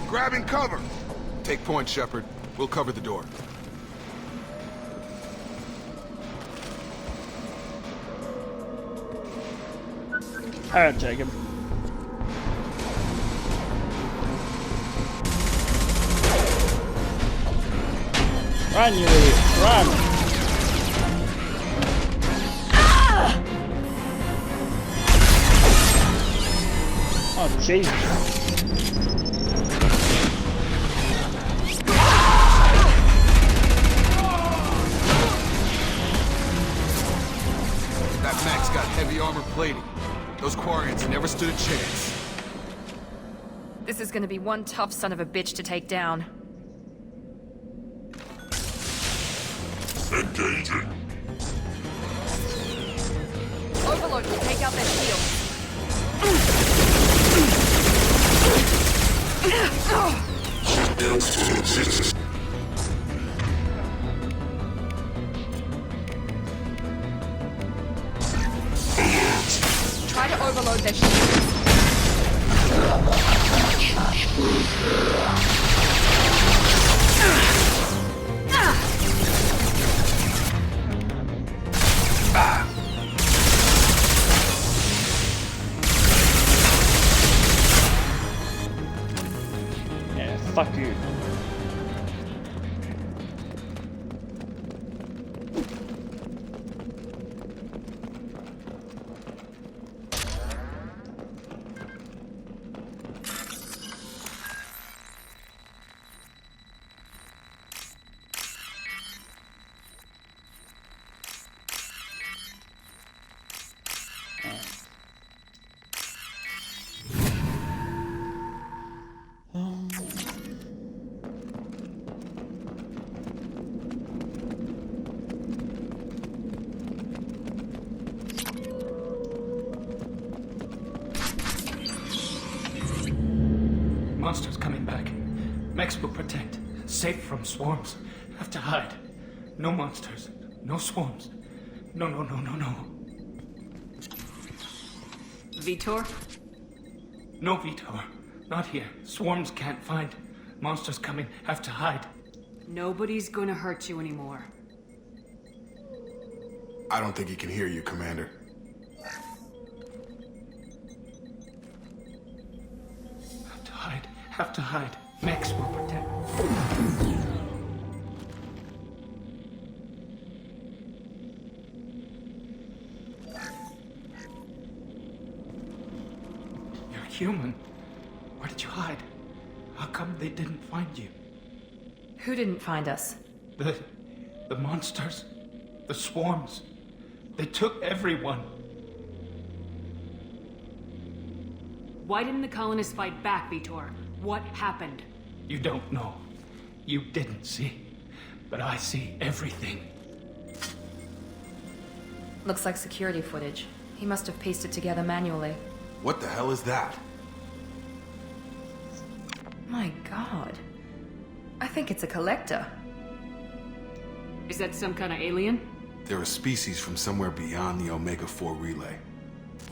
Grabbing cover! Take point, Shepard. We'll cover the door. Alright, Jacob. Run, you idiot! Run! Oh, Jesus. That mech's got heavy armor plating. Those Quarians never stood a chance. This is gonna be one tough son of a bitch to take down. Engaging. Overlord will take out their shields. Try to overload their shields. Yeah, fuck you. Monsters coming back. Mechs will protect. Safe from swarms. Have to hide. No monsters. No swarms. No. Vitor? No, Vitor. Not here. Swarms can't find. Monsters coming. Have to hide. Nobody's gonna hurt you anymore. I don't think he can hear you, Commander. Have to hide. Mechs will protect. You're human. Where did you hide? How come they didn't find you? Who didn't find us? The monsters. The swarms. They took everyone. Why didn't the colonists fight back, Vitor? What happened? You don't know. You didn't see. But I see everything. Looks like security footage. He must have pieced it together manually. What the hell is that? My god. I think it's a collector. Is that some kind of alien? They're a species from somewhere beyond the Omega-4 relay.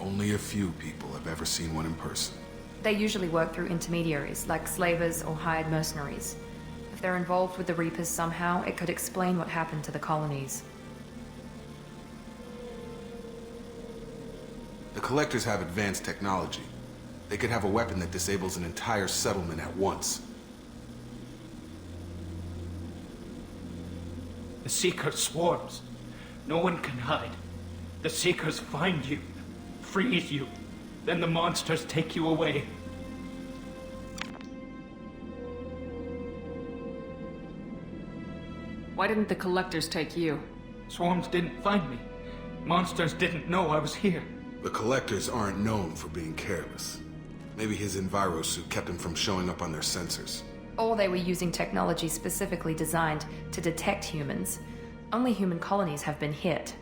Only a few people have ever seen one in person. They usually work through intermediaries, like slavers or hired mercenaries. If they're involved with the Reapers somehow, it could explain what happened to the colonies. The Collectors have advanced technology. They could have a weapon that disables an entire settlement at once. The Seeker swarms. No one can hide. The Seekers find you, freeze you, then the monsters take you away. Why didn't the collectors take you? Swarms didn't find me. Monsters didn't know I was here. The Collectors aren't known for being careless. Maybe his Enviro suit kept him from showing up on their sensors. Or they were using technology specifically designed to detect humans. Only human colonies have been hit.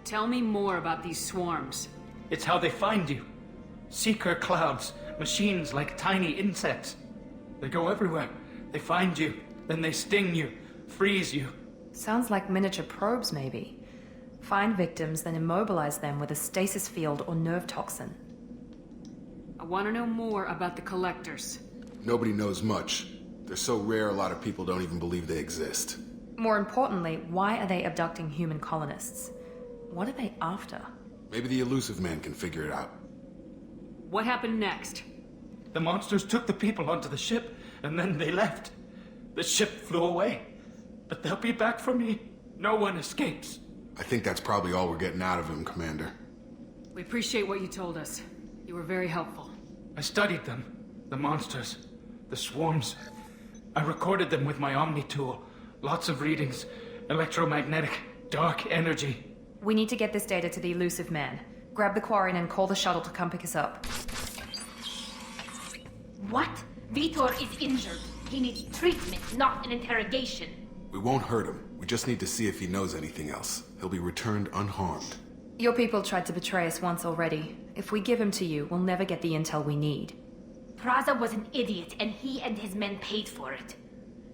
Tell me more about these swarms. It's how they find you. Seeker clouds, machines like tiny insects. They go everywhere. They find you, then they sting you, freeze you. Sounds like miniature probes, maybe. Find victims, then immobilize them with a stasis field or nerve toxin. I want to know more about the Collectors. Nobody knows much. They're so rare, a lot of people don't even believe they exist. More importantly, why are they abducting human colonists? What are they after? Maybe the Elusive Man can figure it out. What happened next? The monsters took the people onto the ship, and then they left. The ship flew away. But they'll be back for me. No one escapes. I think that's probably all we're getting out of him, Commander. We appreciate what you told us. You were very helpful. I studied them. The monsters. The swarms. I recorded them with my Omni tool. Lots of readings. Electromagnetic. Dark energy. We need to get this data to the Elusive Man. Grab the Quarian and call the shuttle to come pick us up. What? Vitor is injured. He needs treatment, not an interrogation. We won't hurt him. We just need to see if he knows anything else. He'll be returned unharmed. Your people tried to betray us once already. If we give him to you, we'll never get the intel we need. Praza was an idiot, and he and his men paid for it.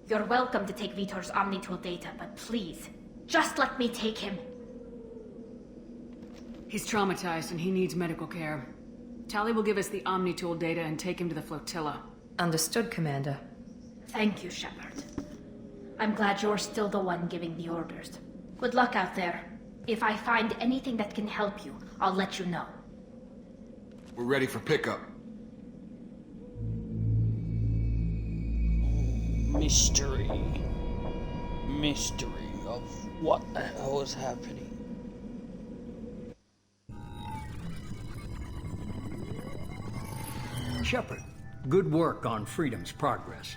You're welcome to take Vitor's Omnitool data, but please, just let me take him. He's traumatized and he needs medical care. Tali will give us the Omnitool data and take him to the flotilla. Understood, Commander. Thank you, Shepard. I'm glad you're still the one giving the orders. Good luck out there. If I find anything that can help you, I'll let you know. We're ready for pickup. Mystery. Mystery of what the hell is happening. Shepard, good work on Freedom's progress.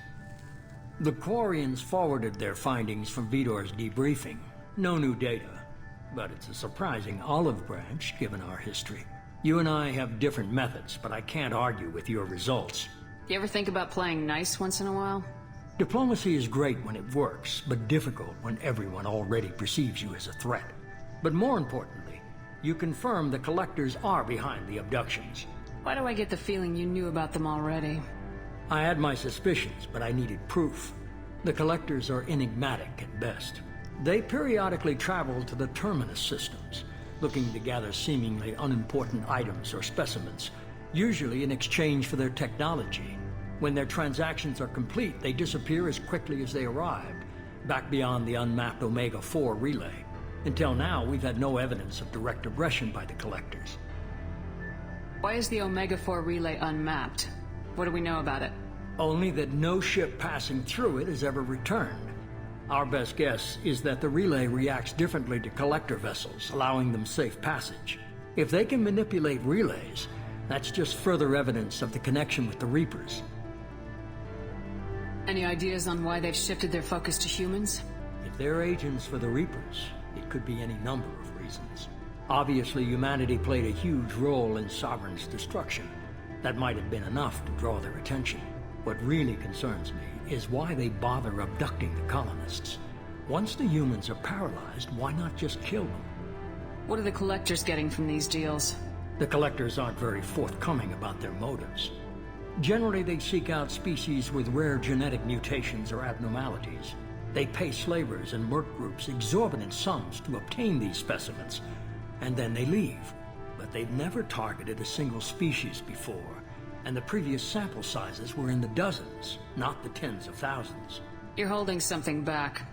The Quarians forwarded their findings from Vitor's debriefing. No new data, but it's a surprising olive branch given our history. You and I have different methods, but I can't argue with your results. You ever think about playing nice once in a while? Diplomacy is great when it works, but difficult when everyone already perceives you as a threat. But more importantly, you confirm the Collectors are behind the abductions. Why do I get the feeling you knew about them already? I had my suspicions, but I needed proof. The Collectors are enigmatic at best. They periodically travel to the Terminus systems, looking to gather seemingly unimportant items or specimens, usually in exchange for their technology. When their transactions are complete, they disappear as quickly as they arrived, back beyond the unmapped Omega-4 relay. Until now, we've had no evidence of direct aggression by the Collectors. Why is the Omega-4 relay unmapped? What do we know about it? Only that no ship passing through it has ever returned. Our best guess is that the relay reacts differently to Collector vessels, allowing them safe passage. If they can manipulate relays, that's just further evidence of the connection with the Reapers. Any ideas on why they've shifted their focus to humans? If they're agents for the Reapers, it could be any number of reasons. Obviously, humanity played a huge role in Sovereign's destruction. That might have been enough to draw their attention. What really concerns me is why they bother abducting the colonists. Once the humans are paralyzed, why not just kill them? What are the Collectors getting from these deals? The Collectors aren't very forthcoming about their motives. Generally, they seek out species with rare genetic mutations or abnormalities. They pay slavers and merc groups exorbitant sums to obtain these specimens, and then they leave. But they've never targeted a single species before, and the previous sample sizes were in the dozens, not the tens of thousands. You're holding something back.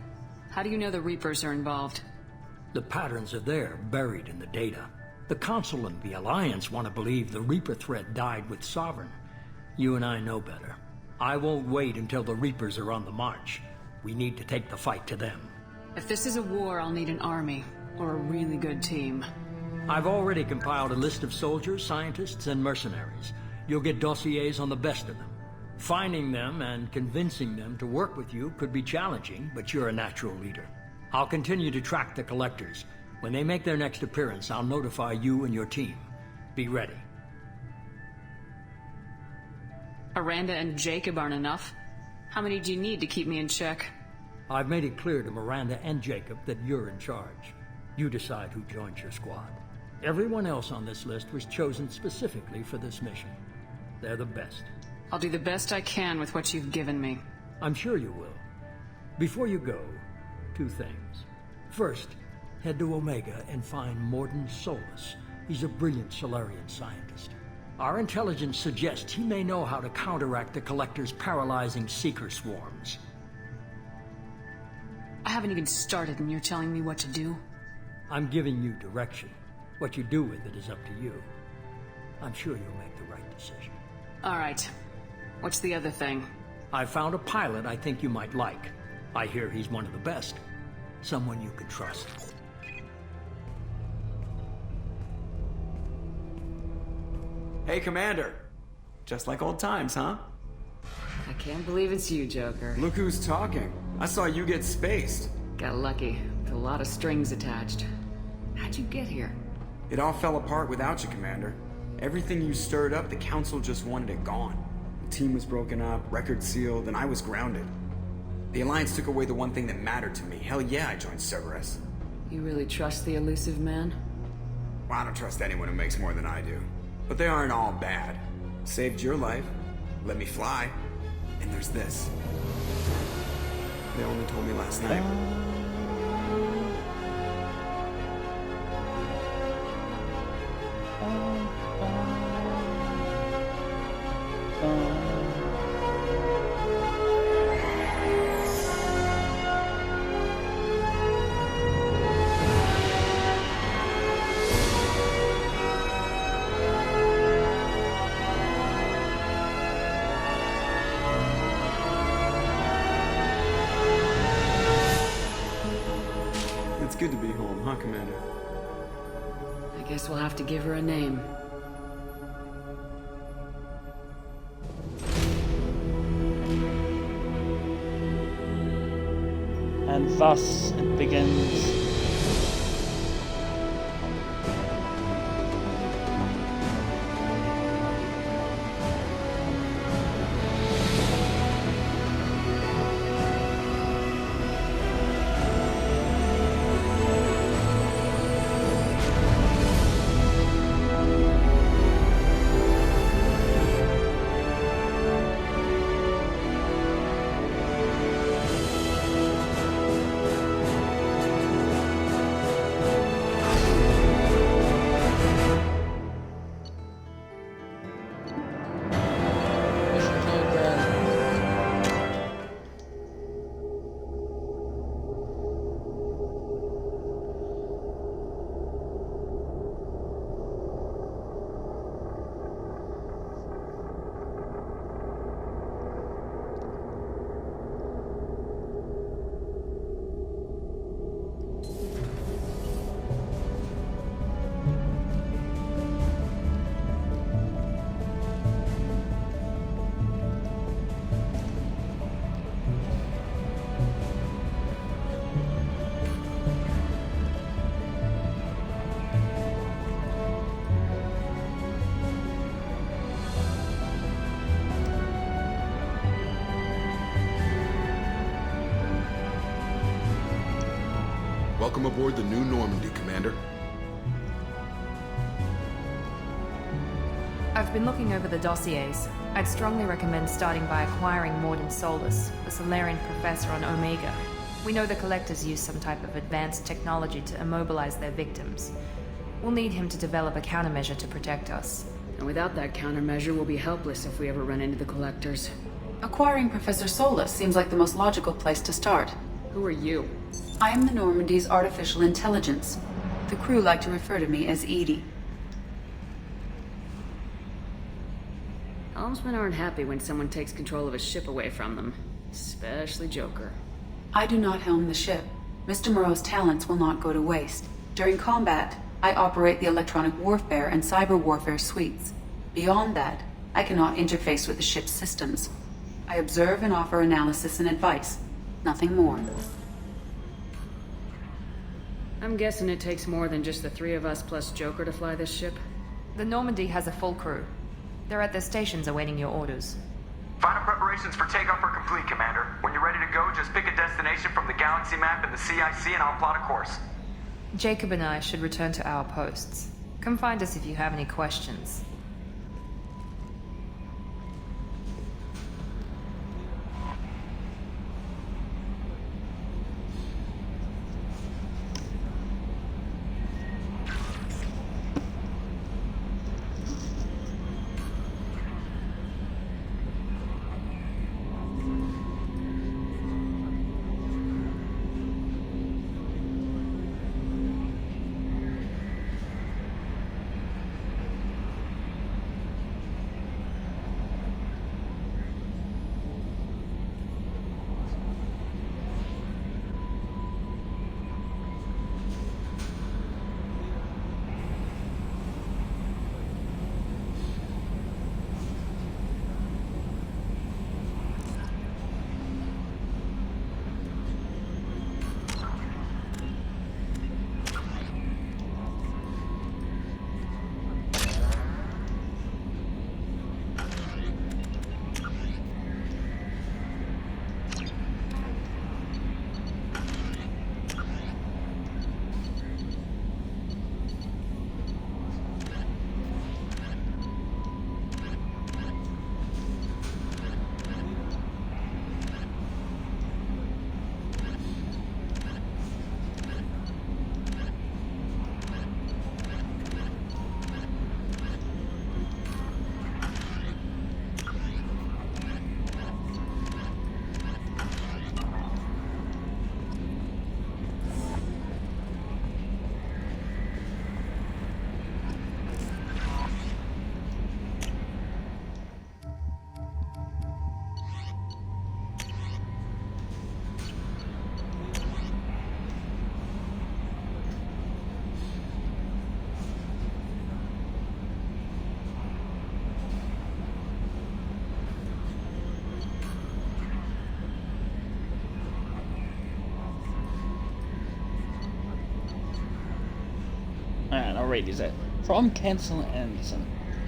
How do you know the Reapers are involved? The patterns are there, buried in the data. The Council and the Alliance want to believe the Reaper threat died with Sovereign. You and I know better. I won't wait until the Reapers are on the march. We need to take the fight to them. If this is a war, I'll need an army, or a really good team. I've already compiled a list of soldiers, scientists, and mercenaries. You'll get dossiers on the best of them. Finding them and convincing them to work with you could be challenging, but you're a natural leader. I'll continue to track the Collectors. When they make their next appearance, I'll notify you and your team. Be ready. Aranda and Jacob aren't enough. How many do you need to keep me in check? I've made it clear to Miranda and Jacob that you're in charge. You decide who joins your squad. Everyone else on this list was chosen specifically for this mission. They're the best. I'll do the best I can with what you've given me. I'm sure you will. Before you go, 2 things. First, head to Omega and find Mordin Solus. He's a brilliant Solarian scientist. Our intelligence suggests he may know how to counteract the Collector's paralyzing Seeker swarms. I haven't even started and you're telling me what to do? I'm giving you direction. What you do with it is up to you. I'm sure you'll make the right decision. All right. What's the other thing? I found a pilot I think you might like. I hear he's one of the best. Someone you can trust. Hey, Commander. Just like old times, huh? I can't believe it's you, Joker. Look who's talking. I saw you get spaced. Got lucky, with a lot of strings attached. How'd you get here? It all fell apart without you, Commander. Everything you stirred up, the Council just wanted it gone. The team was broken up, record sealed, and I was grounded. The Alliance took away the one thing that mattered to me. Hell yeah, I joined Cerberus. You really trust the elusive man? Well, I don't trust anyone who makes more than I do. But they aren't all bad. Saved your life, let me fly, and there's this. They only told me last night. It's good to be home, huh, Commander? I guess we'll have to give her a name. And thus it begins. Welcome aboard the New Normandy, Commander. I've been looking over the dossiers. I'd strongly recommend starting by acquiring Mordin Solus, the Solarian professor on Omega. We know the Collectors use some type of advanced technology to immobilize their victims. We'll need him to develop a countermeasure to protect us. And without that countermeasure, we'll be helpless if we ever run into the Collectors. Acquiring Professor Solus seems like the most logical place to start. Who are you? I am the Normandy's artificial intelligence. The crew like to refer to me as Edie. Helmsmen aren't happy when someone takes control of a ship away from them. Especially Joker. I do not helm the ship. Mr. Moreau's talents will not go to waste. During combat, I operate the electronic warfare and cyber warfare suites. Beyond that, I cannot interface with the ship's systems. I observe and offer analysis and advice. Nothing more. I'm guessing it takes more than just the 3 of us plus Joker to fly this ship? The Normandy has a full crew. They're at their stations awaiting your orders. Final preparations for takeoff are complete, Commander. When you're ready to go, just pick a destination from the galaxy map and the CIC and I'll plot a course. Jacob and I should return to our posts. Come find us if you have any questions. And I'll read this out. From Cancel Anderson.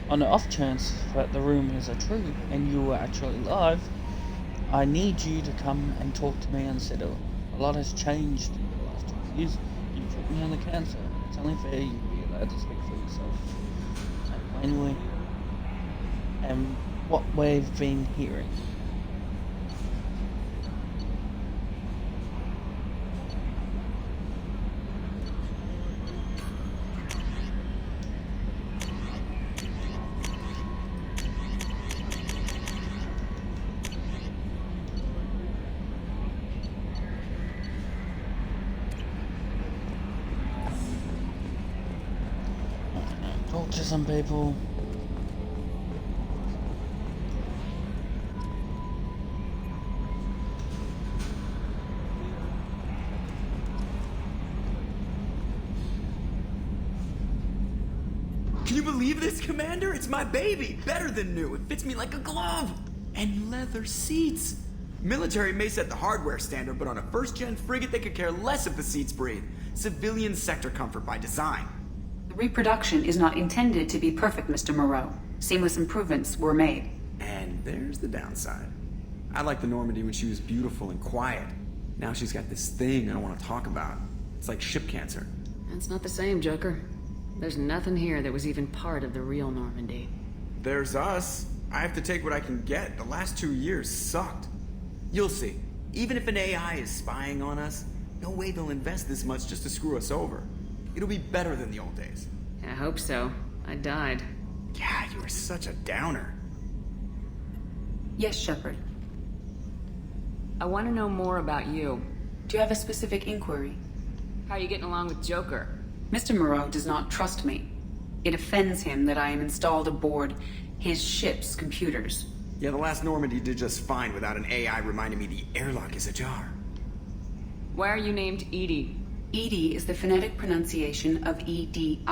On the off chance that the rumors are true and you are actually alive, I need you to come and talk to me and settle. A lot has changed in the last 2 years. You put me on the council. It's only fair you be allowed to speak for yourself. And anyway, and what we've been hearing. Talk to some people. Can you believe this, Commander? It's my baby. Better than new. It fits me like a glove. And leather seats. Military may set the hardware standard, but on a first-gen frigate, they could care less if the seats breathe. Civilian sector comfort by design. The reproduction is not intended to be perfect, Mr. Moreau. Seamless improvements were made. And there's the downside. I liked the Normandy when she was beautiful and quiet. Now she's got this thing I don't want to talk about. It's like ship cancer. That's not the same, Joker. There's nothing here that was even part of the real Normandy. There's us. I have to take what I can get. The last 2 years sucked. You'll see. Even if an AI is spying on us, no way they'll invest this much just to screw us over. It'll be better than the old days. I hope so. I died. God, you are such a downer. Yes, Shepard. I want to know more about you. Do you have a specific inquiry? How are you getting along with Joker? Mr. Moreau does not trust me. It offends him that I am installed aboard his ship's computers. Yeah, the last Normandy did just fine without an AI reminding me the airlock is ajar. Why are you named EDI? EDI is the phonetic pronunciation of EDI.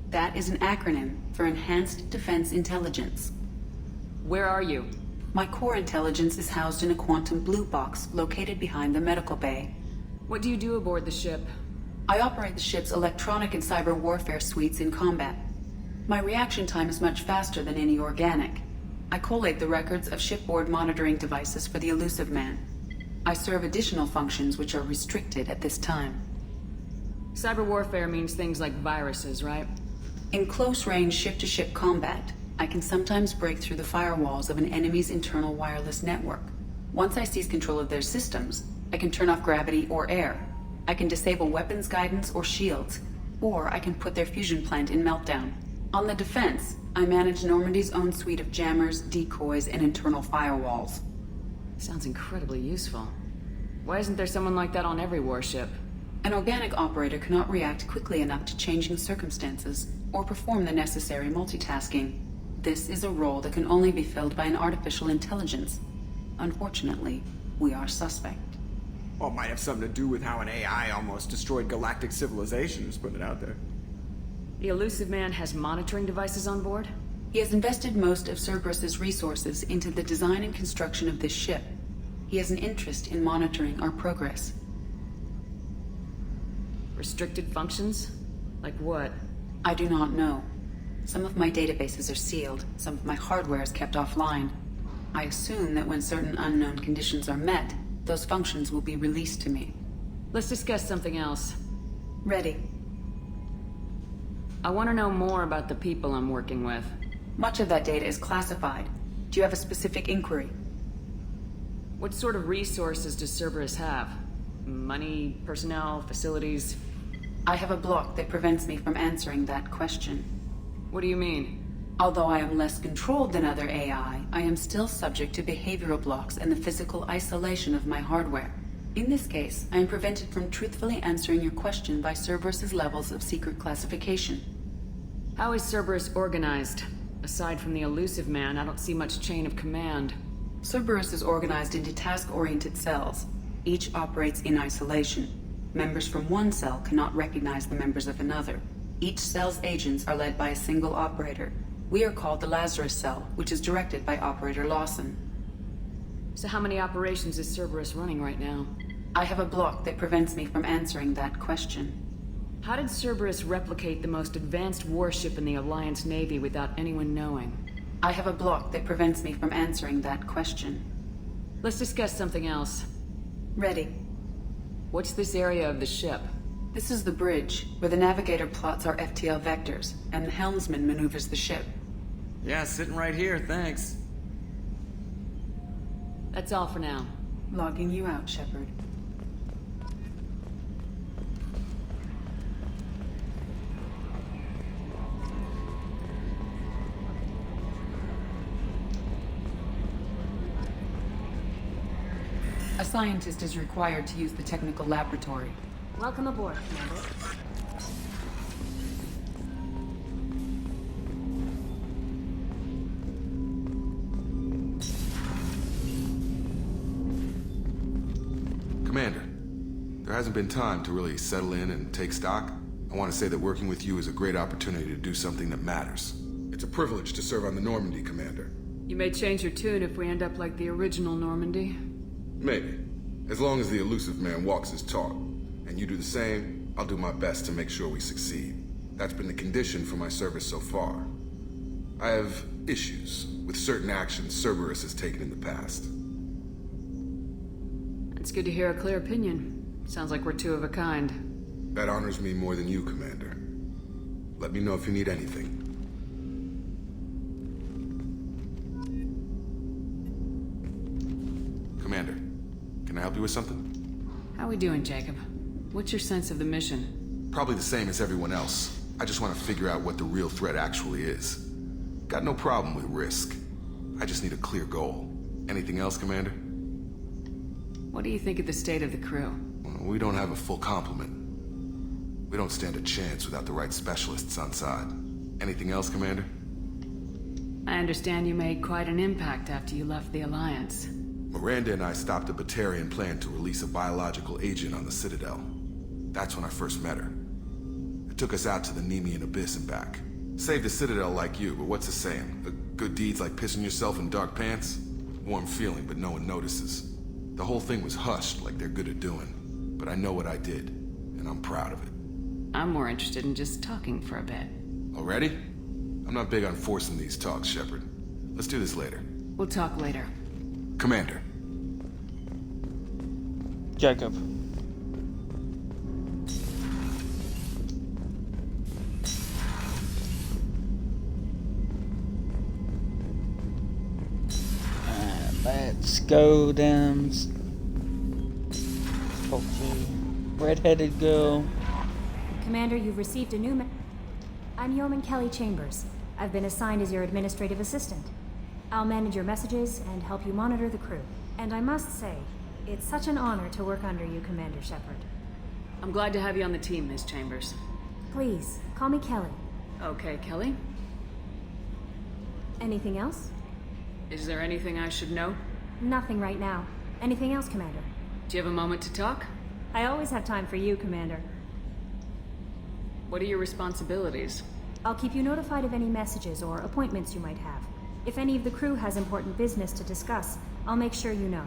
That is an acronym for Enhanced Defense Intelligence. Where are you? My core intelligence is housed in a quantum blue box located behind the medical bay. What do you do aboard the ship? I operate the ship's electronic and cyber warfare suites in combat. My reaction time is much faster than any organic. I collate the records of shipboard monitoring devices for the Elusive Man. I serve additional functions which are restricted at this time. Cyber warfare means things like viruses, right? In close-range ship-to-ship combat, I can sometimes break through the firewalls of an enemy's internal wireless network. Once I seize control of their systems, I can turn off gravity or air. I can disable weapons guidance or shields, or I can put their fusion plant in meltdown. On the defense, I manage Normandy's own suite of jammers, decoys, and internal firewalls. Sounds incredibly useful. Why isn't there someone like that on every warship? An organic operator cannot react quickly enough to changing circumstances or perform the necessary multitasking. This is a role that can only be filled by an artificial intelligence. Unfortunately, we are suspect. Well, it might have something to do with how an AI almost destroyed galactic civilization, just putting it out there. The Illusive Man has monitoring devices on board? He has invested most of Cerberus's resources into the design and construction of this ship. He has an interest in monitoring our progress. Restricted functions? Like what? I do not know. Some of my databases are sealed, some of my hardware is kept offline. I assume that when certain unknown conditions are met, those functions will be released to me. Let's discuss something else. Ready. I want to know more about the people I'm working with. Much of that data is classified. Do you have a specific inquiry? What sort of resources does Cerberus have? Money, personnel, facilities? I have a block that prevents me from answering that question. What do you mean? Although I am less controlled than other AI, I am still subject to behavioral blocks and the physical isolation of my hardware. In this case, I am prevented from truthfully answering your question by Cerberus's levels of secret classification. How is Cerberus organized? Aside from the Illusive Man, I don't see much chain of command. Cerberus is organized into task-oriented cells. Each operates in isolation. Members from one cell cannot recognize the members of another. Each cell's agents are led by a single operator. We are called the Lazarus Cell, which is directed by Operator Lawson. So how many operations is Cerberus running right now? I have a block that prevents me from answering that question. How did Cerberus replicate the most advanced warship in the Alliance Navy without anyone knowing? I have a block that prevents me from answering that question. Let's discuss something else. Ready. What's this area of the ship? This is the bridge, where the navigator plots our FTL vectors, and the helmsman maneuvers the ship. Yeah, sitting right here, thanks. That's all for now. Logging you out, Shepard. A scientist is required to use the technical laboratory. Welcome aboard, Commander. Commander, there hasn't been time to really settle in and take stock. I want to say that working with you is a great opportunity to do something that matters. It's a privilege to serve on the Normandy, Commander. You may change your tune if we end up like the original Normandy. Maybe. As long as the Illusive Man walks his talk, and you do the same, I'll do my best to make sure we succeed. That's been the condition for my service so far. I have issues with certain actions Cerberus has taken in the past. It's good to hear a clear opinion. Sounds like we're two of a kind. That honors me more than you, Commander. Let me know if you need anything. Commander, can I help you with something? How we doing, Jacob? What's your sense of the mission? Probably the same as everyone else. I just want to figure out what the real threat actually is. Got no problem with risk. I just need a clear goal. Anything else, Commander? What do you think of the state of the crew? We don't have a full complement. We don't stand a chance without the right specialists on side. Anything else, Commander? I understand you made quite an impact after you left the Alliance. Miranda and I stopped a Batarian plan to release a biological agent on the Citadel. That's when I first met her. It took us out to the Nemean Abyss and back. Saved the Citadel like you, but what's the saying? A good deed's like pissing yourself in dark pants? Warm feeling, but no one notices. The whole thing was hushed like they're good at doing. But I know what I did, and I'm proud of it. I'm more interested in just talking for a bit. Already? I'm not big on forcing these talks, Shepard. Let's do this later. We'll talk later. Commander. Jacob. Let's go down. Talk to redheaded girl. Commander, you've received a new I'm Yeoman Kelly Chambers. I've been assigned as your administrative assistant. I'll manage your messages and help you monitor the crew. And I must say, it's such an honor to work under you, Commander Shepard. I'm glad to have you on the team, Miss Chambers. Please, call me Kelly. Okay, Kelly. Anything else? Is there anything I should know? Nothing right now. Anything else, Commander? Do you have a moment to talk? I always have time for you, Commander. What are your responsibilities? I'll keep you notified of any messages or appointments you might have. If any of the crew has important business to discuss, I'll make sure you know.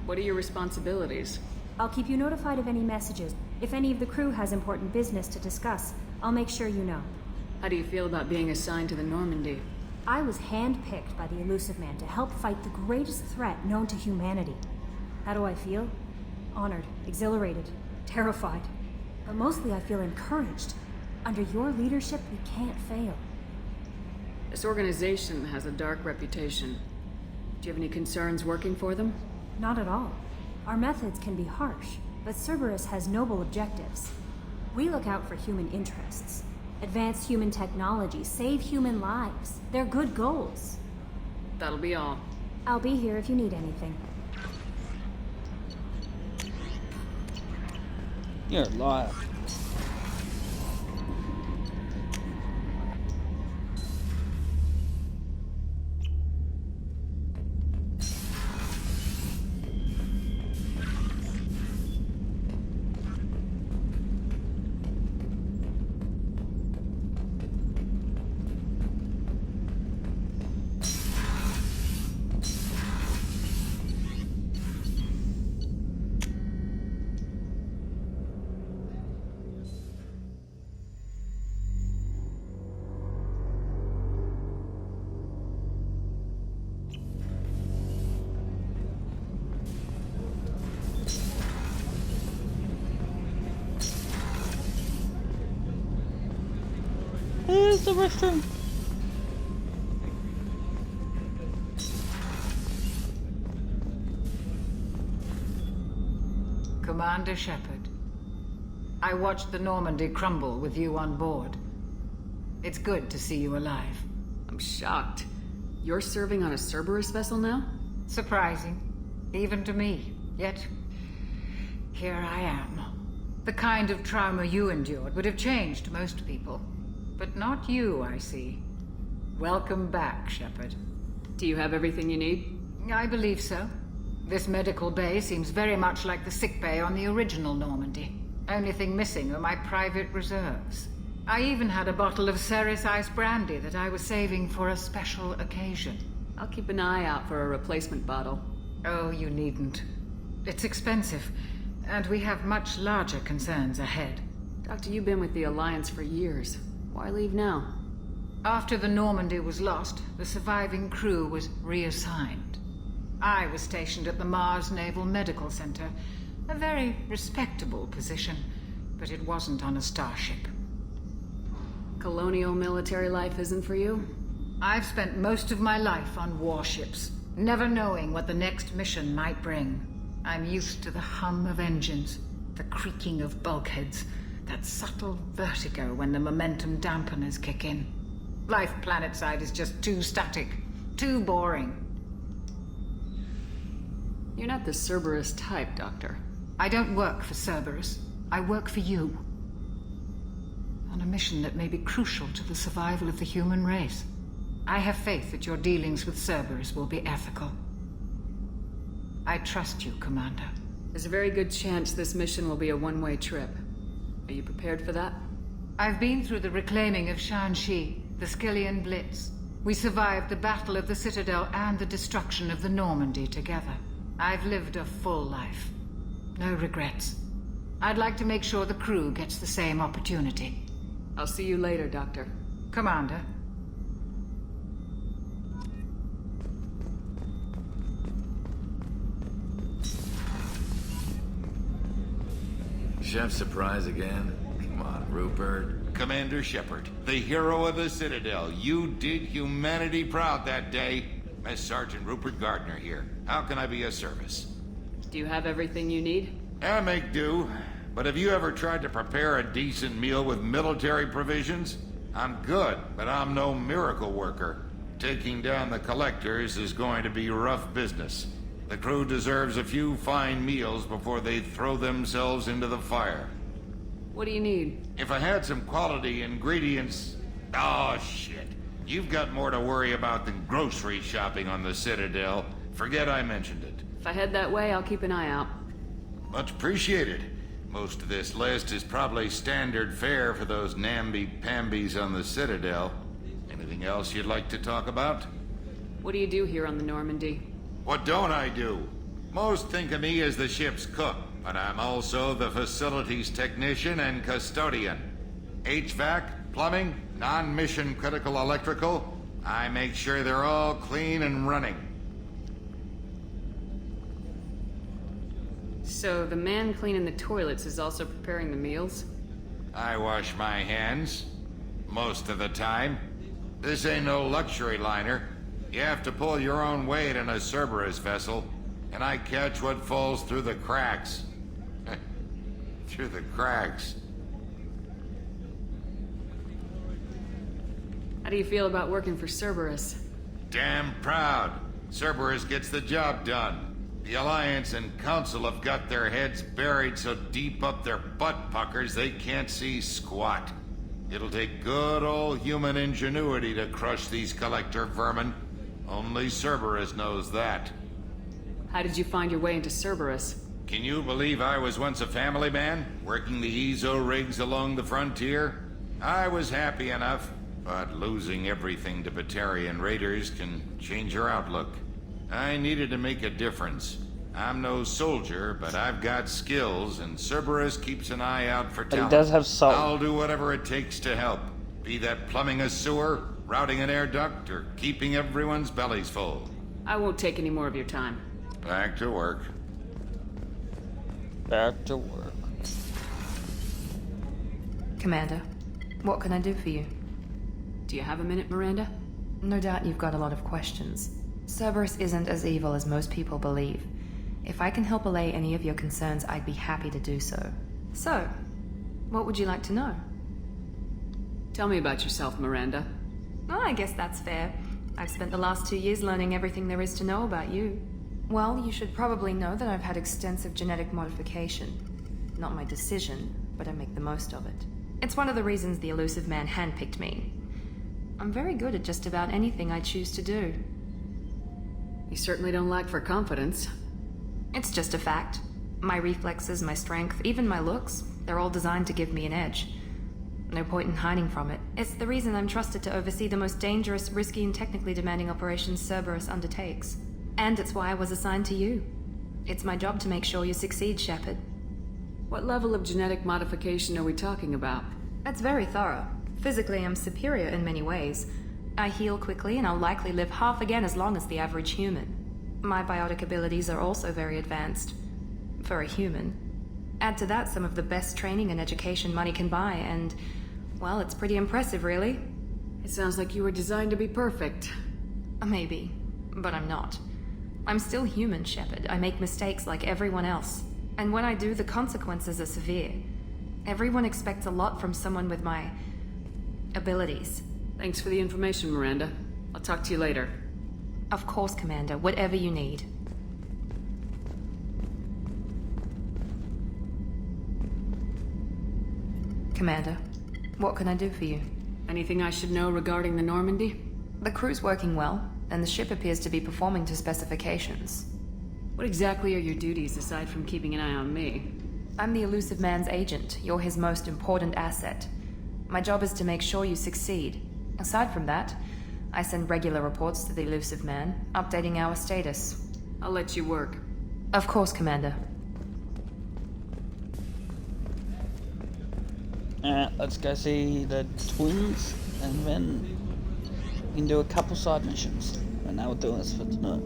What are your responsibilities? I'll keep you notified of any messages. If any of the crew has important business to discuss, I'll make sure you know. How do you feel about being assigned to the Normandy? I was handpicked by the Illusive Man to help fight the greatest threat known to humanity. How do I feel? Honored, exhilarated, terrified. But mostly I feel encouraged. Under your leadership, we can't fail. This organization has a dark reputation. Do you have any concerns working for them? Not at all. Our methods can be harsh, but Cerberus has noble objectives. We look out for human interests. Advance human technology, save human lives. They're good goals. That'll be all. I'll be here if you need anything. You're a liar. Where's the restroom? Commander Shepard, I watched the Normandy crumble with you on board. It's good to see you alive. I'm shocked. You're serving on a Cerberus vessel now? Surprising, even to me. Yet, here I am. The kind of trauma you endured would have changed most people. But not you, I see. Welcome back, Shepard. Do you have everything you need? I believe so. This medical bay seems very much like the sick bay on the original Normandy. Only thing missing are my private reserves. I even had a bottle of Ceres Ice brandy that I was saving for a special occasion. I'll keep an eye out for a replacement bottle. Oh, you needn't. It's expensive, and we have much larger concerns ahead. Doctor, you've been with the Alliance for years. Why leave now? After the Normandy was lost, the surviving crew was reassigned. I was stationed at the Mars Naval Medical Center, a very respectable position, but it wasn't on a starship. Colonial military life isn't for you? I've spent most of my life on warships, never knowing what the next mission might bring. I'm used to the hum of engines, the creaking of bulkheads, that subtle vertigo when the momentum dampeners kick in. Life planetside is just too static, too boring. You're not the Cerberus type, Doctor. I don't work for Cerberus. I work for you. On a mission that may be crucial to the survival of the human race. I have faith that your dealings with Cerberus will be ethical. I trust you, Commander. There's a very good chance this mission will be a one-way trip. Are you prepared for that? I've been through the reclaiming of Shanxi, the Skyllian Blitz. We survived the Battle of the Citadel and the destruction of the Normandy together. I've lived a full life. No regrets. I'd like to make sure the crew gets the same opportunity. I'll see you later, Doctor. Commander. Chef surprise again? Come on, Rupert. Commander Shepard, the hero of the Citadel. You did humanity proud that day. Mess Sergeant Rupert Gardner here. How can I be of service? Do you have everything you need? I make do. But have you ever tried to prepare a decent meal with military provisions? I'm good, but I'm no miracle worker. Taking down the collectors is going to be rough business. The crew deserves a few fine meals before they throw themselves into the fire. What do you need? If I had some quality ingredients... Oh, shit. You've got more to worry about than grocery shopping on the Citadel. Forget I mentioned it. If I head that way, I'll keep an eye out. Much appreciated. Most of this list is probably standard fare for those namby-pambies on the Citadel. Anything else you'd like to talk about? What do you do here on the Normandy? What don't I do? Most think of me as the ship's cook, but I'm also the facilities technician and custodian. HVAC, plumbing, non-mission critical electrical. I make sure they're all clean and running. So the man cleaning the toilets is also preparing the meals? I wash my hands. Most of the time. This ain't no luxury liner. You have to pull your own weight in a Cerberus vessel, and I catch what falls through the cracks. Through the cracks. How do you feel about working for Cerberus? Damn proud. Cerberus gets the job done. The Alliance and Council have got their heads buried so deep up their butt puckers they can't see squat. It'll take good old human ingenuity to crush these collector vermin. Only Cerberus knows that. How did you find your way into Cerberus? Can you believe I was once a family man, working the Ezo rigs along the frontier? I was happy enough, but losing everything to Batarian raiders can change your outlook. I needed to make a difference. I'm no soldier, but I've got skills, and Cerberus keeps an eye out for talent. But he does have salt. I'll do whatever it takes to help. Be that plumbing a sewer, routing an air duct, or keeping everyone's bellies full. I won't take any more of your time. Back to work. Back to work. Commander, what can I do for you? Do you have a minute, Miranda? No doubt you've got a lot of questions. Cerberus isn't as evil as most people believe. If I can help allay any of your concerns, I'd be happy to do so. So, what would you like to know? Tell me about yourself, Miranda. Oh, I guess that's fair. I've spent the last 2 years learning everything there is to know about you. Well, you should probably know that I've had extensive genetic modification. Not my decision, but I make the most of it. It's one of the reasons the Elusive Man handpicked me. I'm very good at just about anything I choose to do. You certainly don't lack for confidence. It's just a fact. My reflexes, my strength, even my looks, they're all designed to give me an edge. No point in hiding from it. It's the reason I'm trusted to oversee the most dangerous, risky, and technically demanding operations Cerberus undertakes. And it's why I was assigned to you. It's my job to make sure you succeed, Shepard. What level of genetic modification are we talking about? It's very thorough. Physically, I'm superior in many ways. I heal quickly, and I'll likely live half again as long as the average human. My biotic abilities are also very advanced. For a human. Add to that some of the best training and education money can buy, and, well, it's pretty impressive, really. It sounds like you were designed to be perfect. Maybe, but I'm not. I'm still human, Shepard. I make mistakes like everyone else. And when I do, the consequences are severe. Everyone expects a lot from someone with my abilities. Thanks for the information, Miranda. I'll talk to you later. Of course, Commander. Whatever you need. Commander, what can I do for you? Anything I should know regarding the Normandy? The crew's working well, and the ship appears to be performing to specifications. What exactly are your duties aside from keeping an eye on me? I'm the Elusive Man's agent. You're his most important asset. My job is to make sure you succeed. Aside from that, I send regular reports to the Elusive Man, updating our status. I'll let you work. Of course, Commander. Let's go see the twins, and then we can do a couple side missions. And now we're doing this for tonight.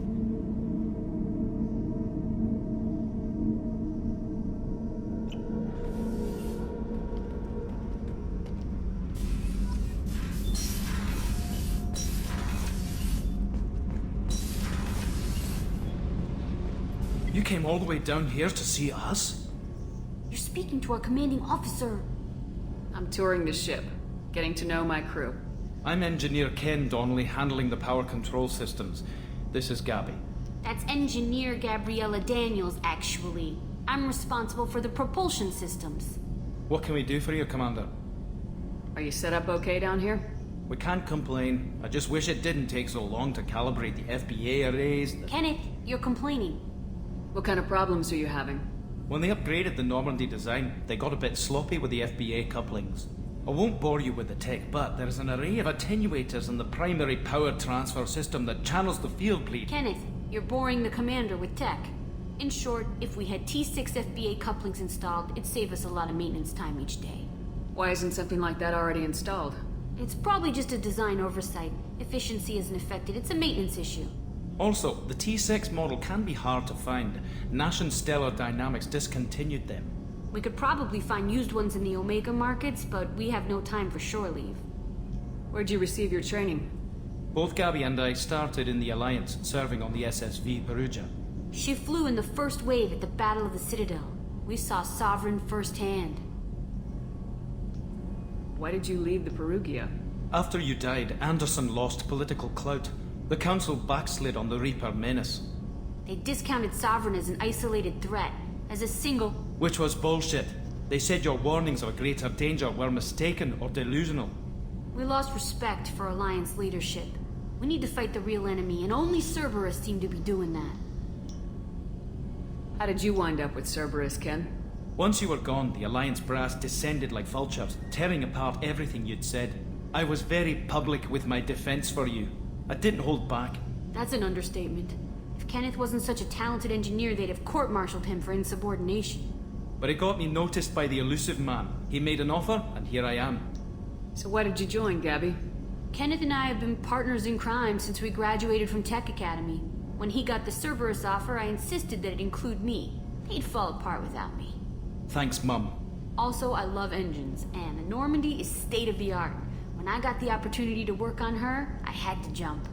You came all the way down here to see us? You're speaking to our commanding officer. I'm touring the ship, getting to know my crew. I'm Engineer Ken Donnelly, handling the power control systems. This is Gabby. That's Engineer Gabriella Daniels, actually. I'm responsible for the propulsion systems. What can we do for you, Commander? Are you set up okay down here? We can't complain. I just wish it didn't take so long to calibrate the FBA arrays. Kenneth, you're complaining. What kind of problems are you having? When they upgraded the Normandy design, they got a bit sloppy with the FBA couplings. I won't bore you with the tech, but there is an array of attenuators in the primary power transfer system that channels the field bleed. Kenneth, you're boring the commander with tech. In short, if we had T6 FBA couplings installed, it'd save us a lot of maintenance time each day. Why isn't something like that already installed? It's probably just a design oversight. Efficiency isn't affected, it's a maintenance issue. Also, the T6 model can be hard to find. Nash and Stellar Dynamics discontinued them. We could probably find used ones in the Omega markets, but we have no time for shore leave. Where'd you receive your training? Both Gabby and I started in the Alliance, serving on the SSV Perugia. She flew in the first wave at the Battle of the Citadel. We saw Sovereign firsthand. Why did you leave the Perugia? After you died, Anderson lost political clout. The Council backslid on the Reaper menace. They discounted Sovereign as an isolated threat, as a single... Which was bullshit. They said your warnings of a greater danger were mistaken or delusional. We lost respect for Alliance leadership. We need to fight the real enemy, and only Cerberus seemed to be doing that. How did you wind up with Cerberus, Ken? Once you were gone, the Alliance brass descended like vultures, tearing apart everything you'd said. I was very public with my defense for you. I didn't hold back. That's an understatement. If Kenneth wasn't such a talented engineer, they'd have court-martialed him for insubordination. But it got me noticed by the elusive man. He made an offer, and here I am. So why did you join, Gabby? Kenneth and I have been partners in crime since we graduated from Tech Academy. When he got the Cerberus offer, I insisted that it include me. He'd fall apart without me. Thanks, Mum. Also, I love engines, and the Normandy is state-of-the-art. When I got the opportunity to work on her, I had to jump.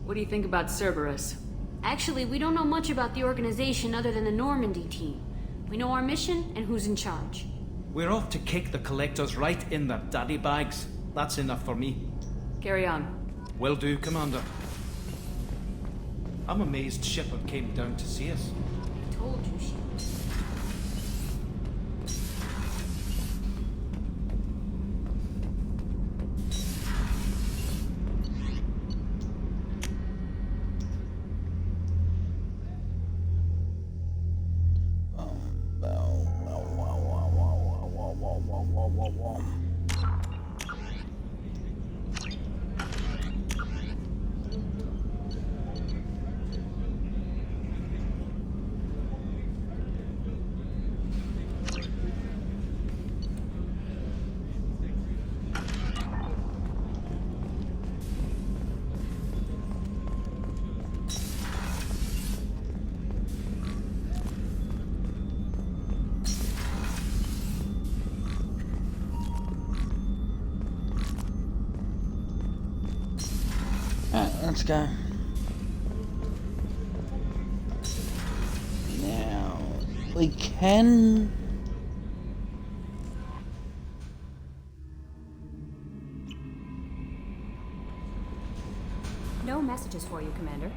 What do you think about Cerberus? Actually, we don't know much about the organization other than the Normandy team. We know our mission and who's in charge. We're off to kick the Collectors right in their daddy bags. That's enough for me. Carry on. Will do, Commander. I'm amazed Shepard came down to see us. I told you she would. Let's go. Now, we can... No messages for you, Commander.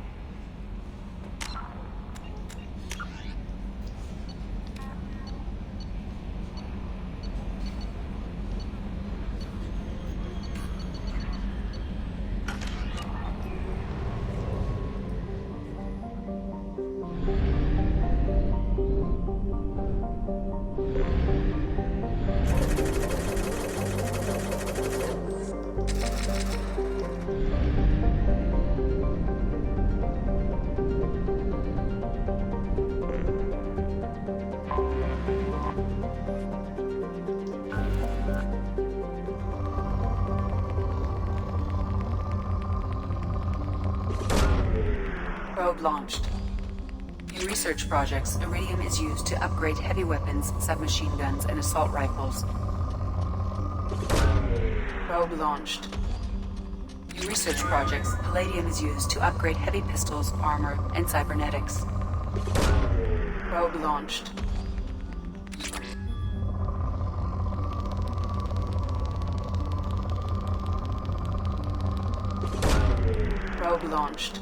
Probe launched. In research projects, Iridium is used to upgrade heavy weapons, submachine guns, and assault rifles. Probe launched. In research projects, Palladium is used to upgrade heavy pistols, armor, and cybernetics. Probe launched. Probe launched.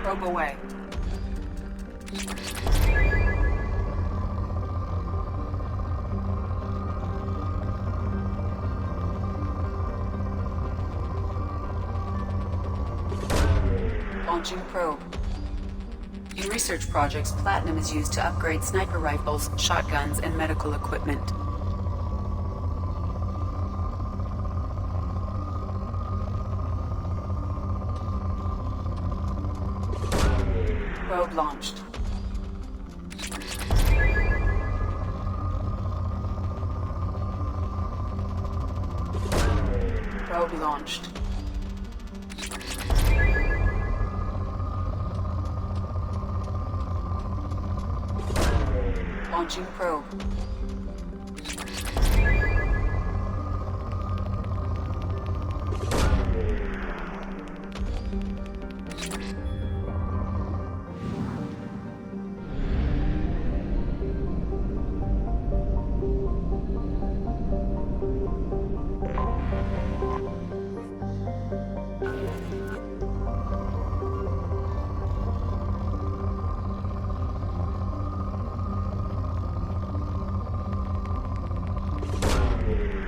Probe away. Launching probe. In research projects, platinum is used to upgrade sniper rifles, shotguns, and medical equipment. Probe launched. Probe launched. Launching probe.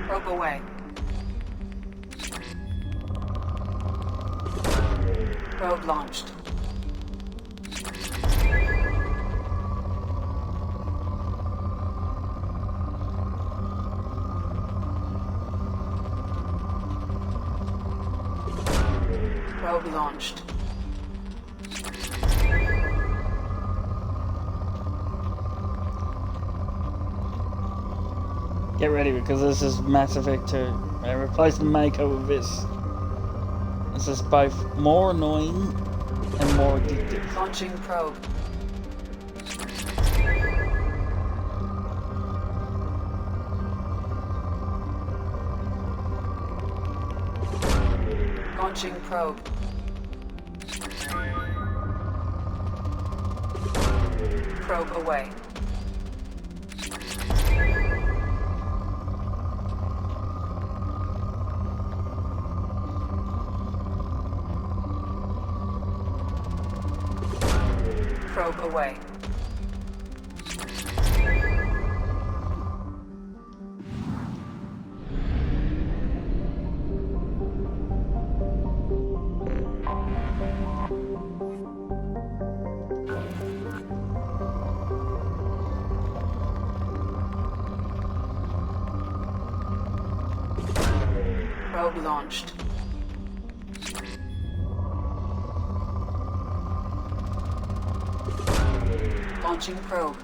Probe away. Probe launched. Probe launched. Get ready because this is Mass Effect 2. I replace the Mako with this. This is both more annoying and more addictive. Launching probe. Launching probe. Probe away. Probe away. Probe launched. Launching probe.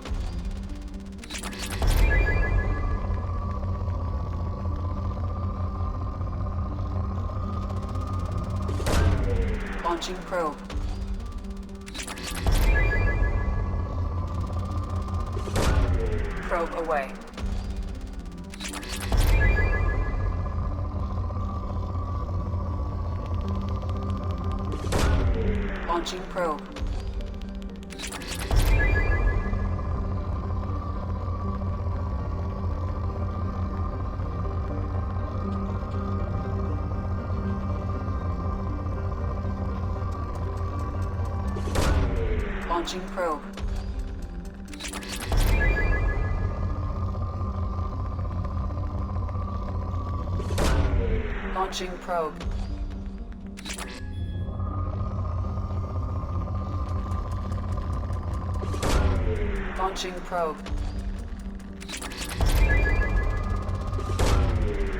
Launching probe. Probe away. Launching probe. Launching probe. Launching probe. Launching probe.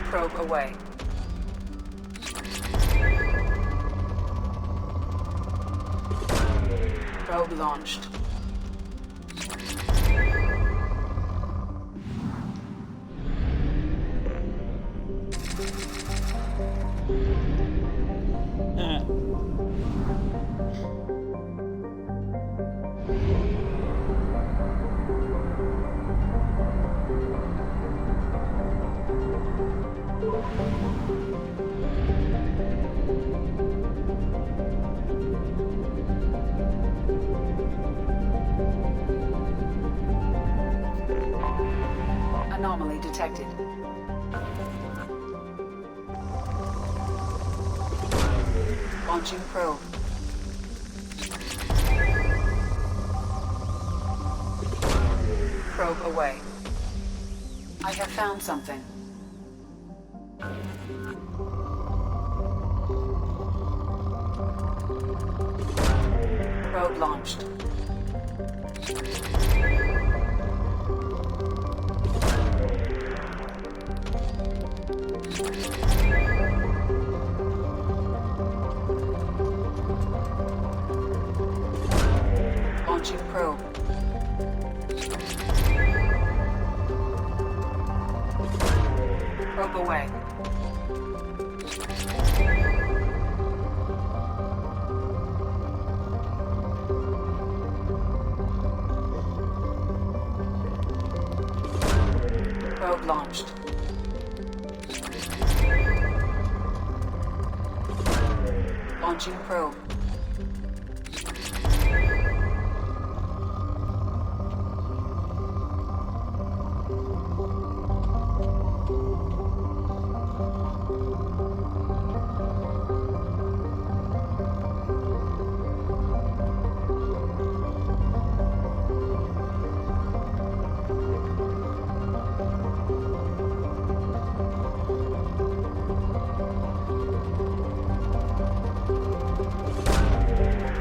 Probe away. Probe launched. Anomaly detected. Launching probe. Probe away. I have found something. Probe launched. Launching probe. Probe away. Probe launched. Launching probe.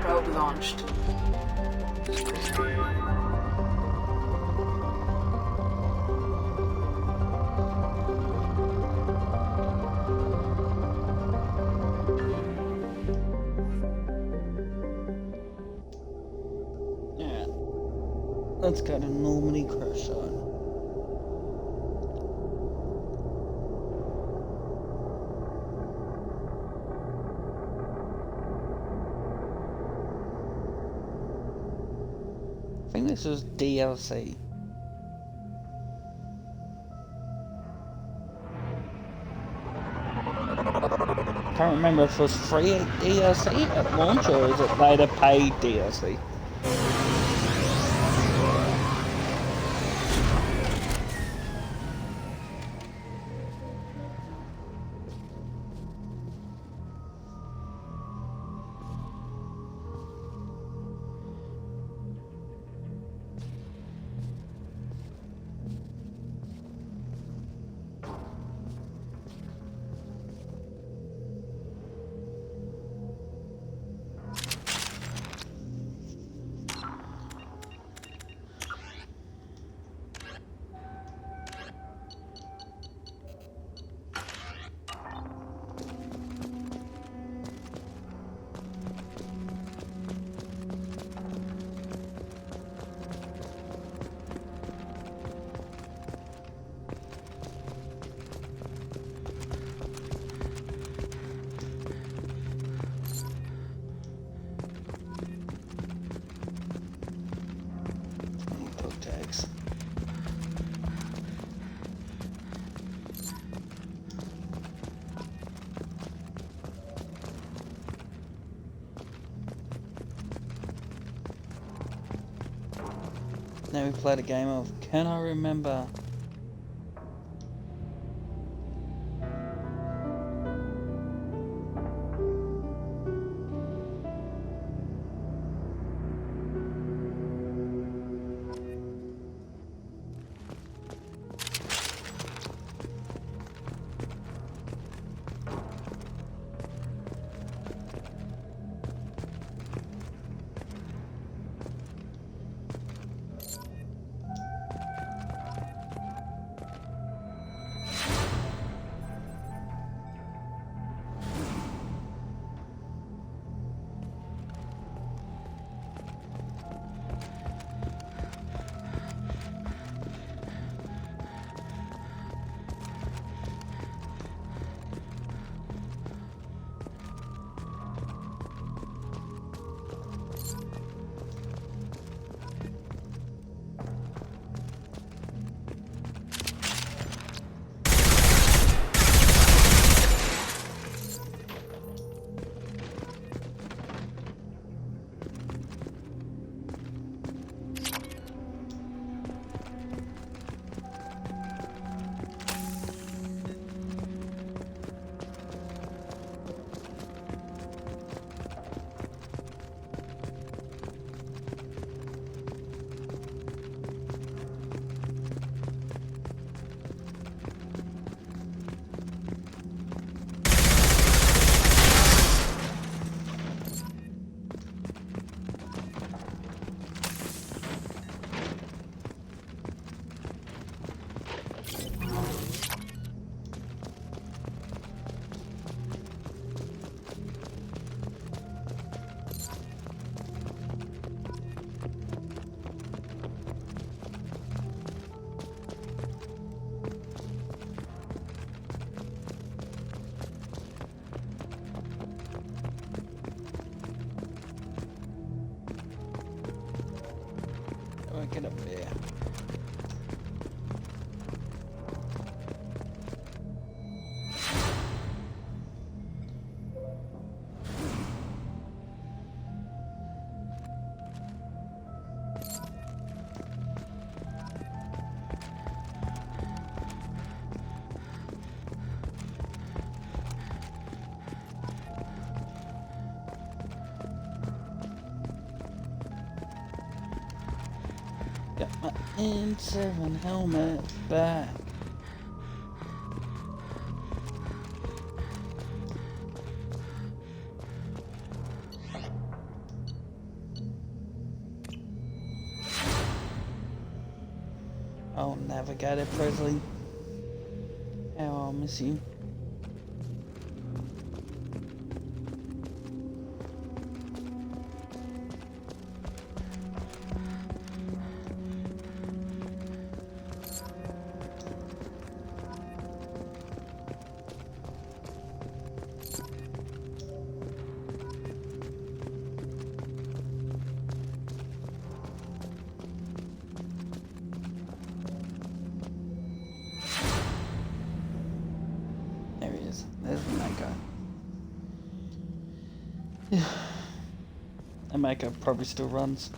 Probe launched. Yeah. Let's go to Normandy Crash Zone. I think this is DLC. Can't remember if it was free DLC at launch or is it later paid DLC. Now we played a game of Can I Remember? I get up there? Got my N7 helmet back. Oh, Navigator Presley. How I'll miss you. There's the Mako. The Mako probably still runs.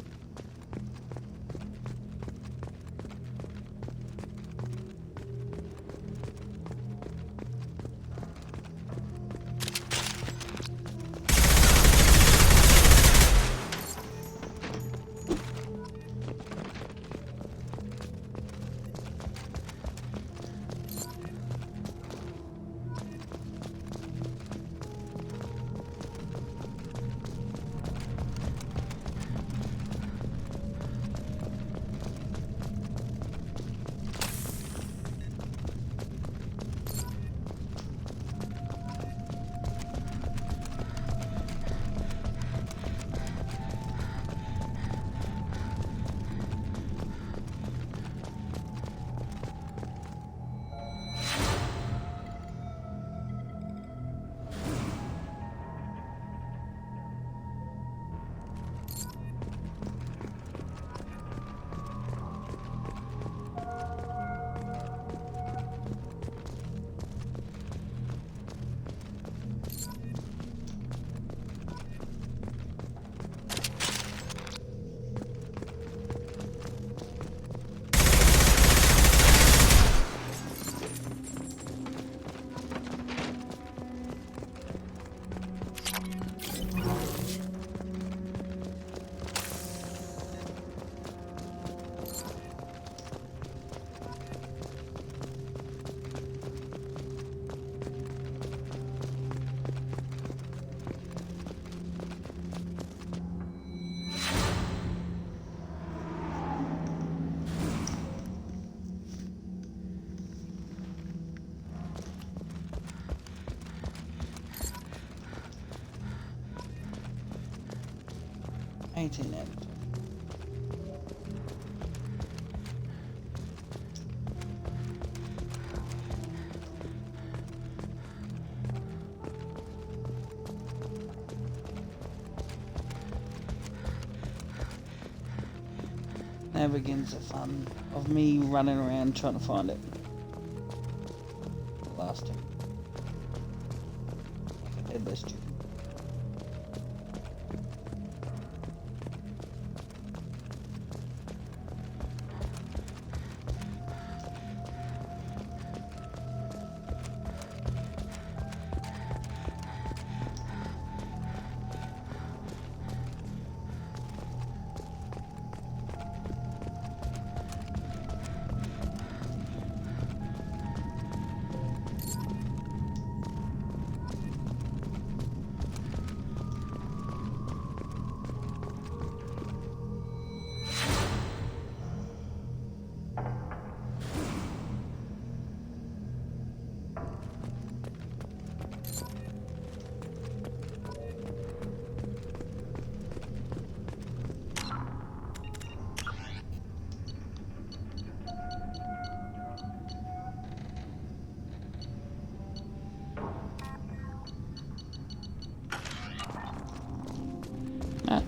Internet. Now begins the fun of me running around trying to find it. Last time. Like a headless chicken.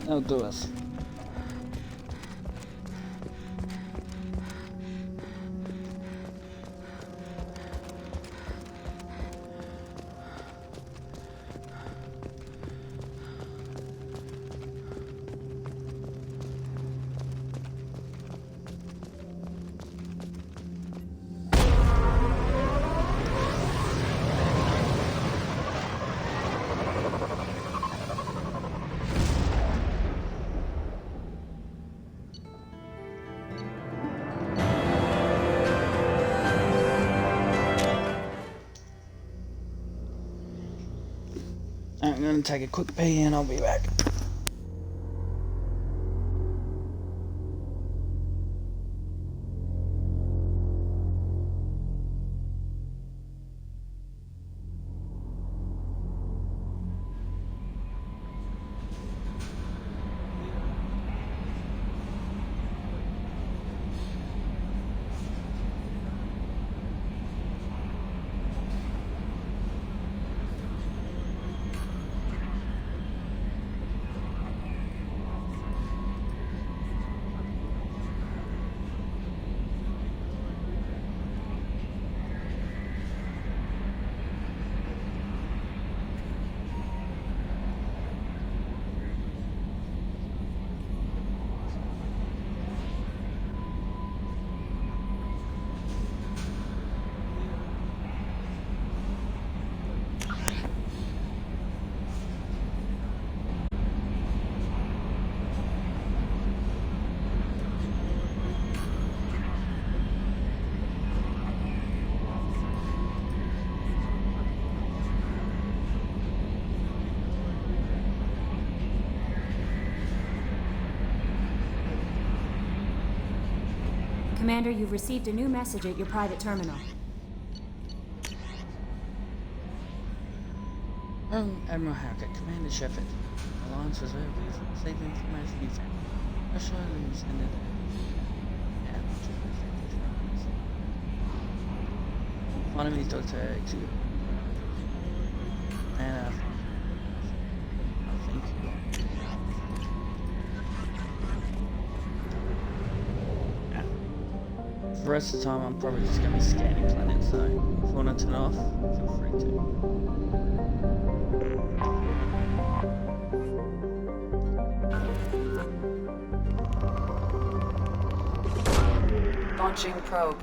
That'll do us. I'm gonna take a quick pee and I'll be back. Commander, you've received a new message at your private terminal. Admiral Hackett, Commander Shepard. Alliance Reserve, you've received information you found. I showed them you send it. One of these dogs are actually. And I think for the rest of the time, I'm probably just going to be scanning planets, so if you want to turn off, feel free to. Launching probe.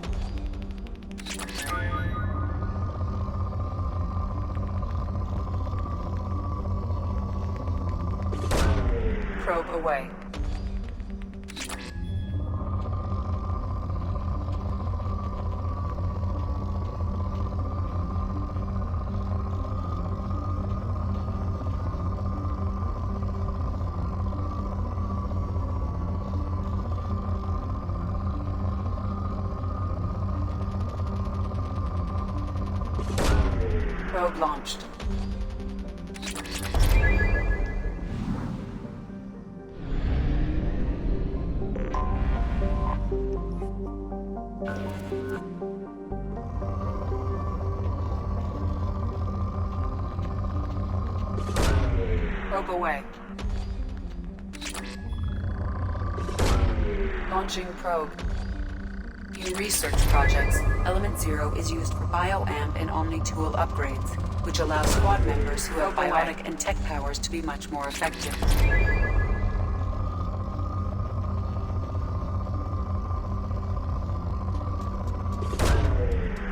Probe away. Probe launched. Probe away. Launching probe. In research projects, Element Zero is used for bioamp and Omni-tool upgrades, which allow squad members who have biotic and tech powers to be much more effective.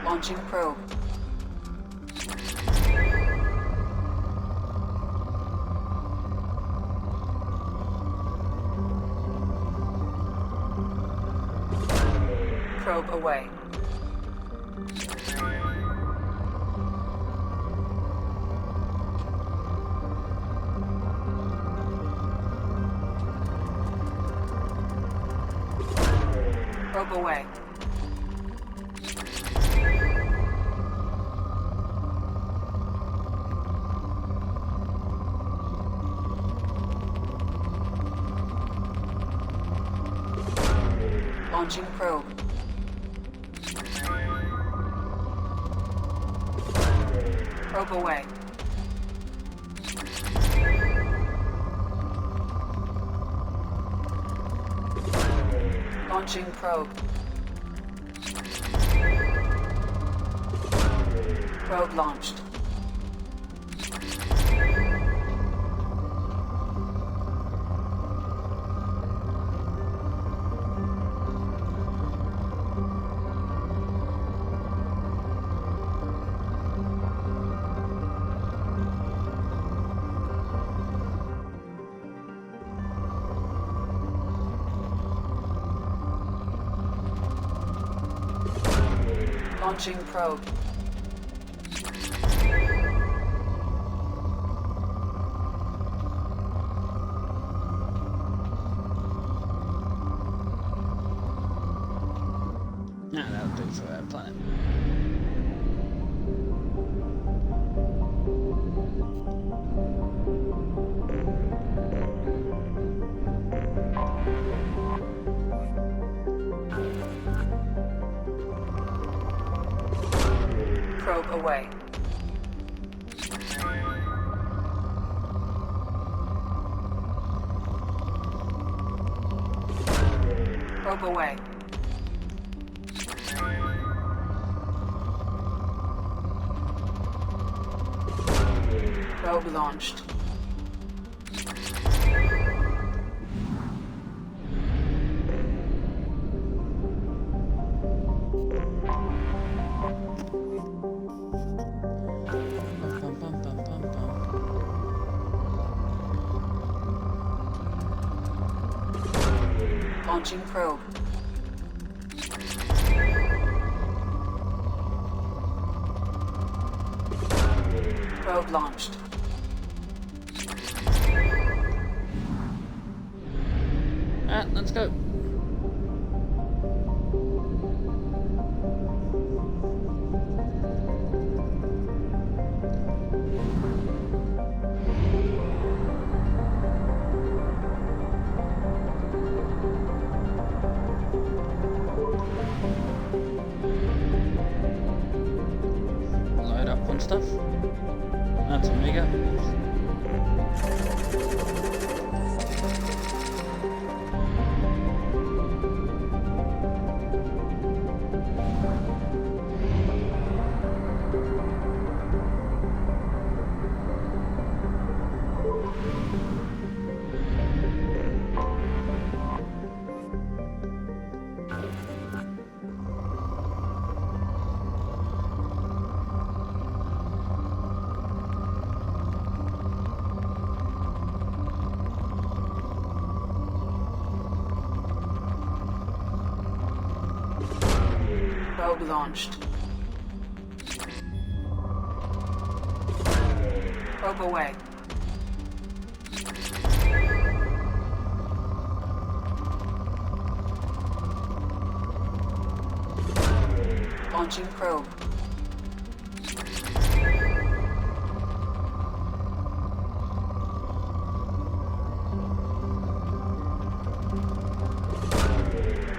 Launching probe. Probe away. Probe away. Launching probe. Probe away. Launching probe. Probe launched. Launching probe. Nah, that'll do for our planet. Probe away. Probe away. Probe launched. Launching probe. Probe launched. Alright, let's go. Load up on stuff. That's Omega. Probe launched. Probe away. Launching probe.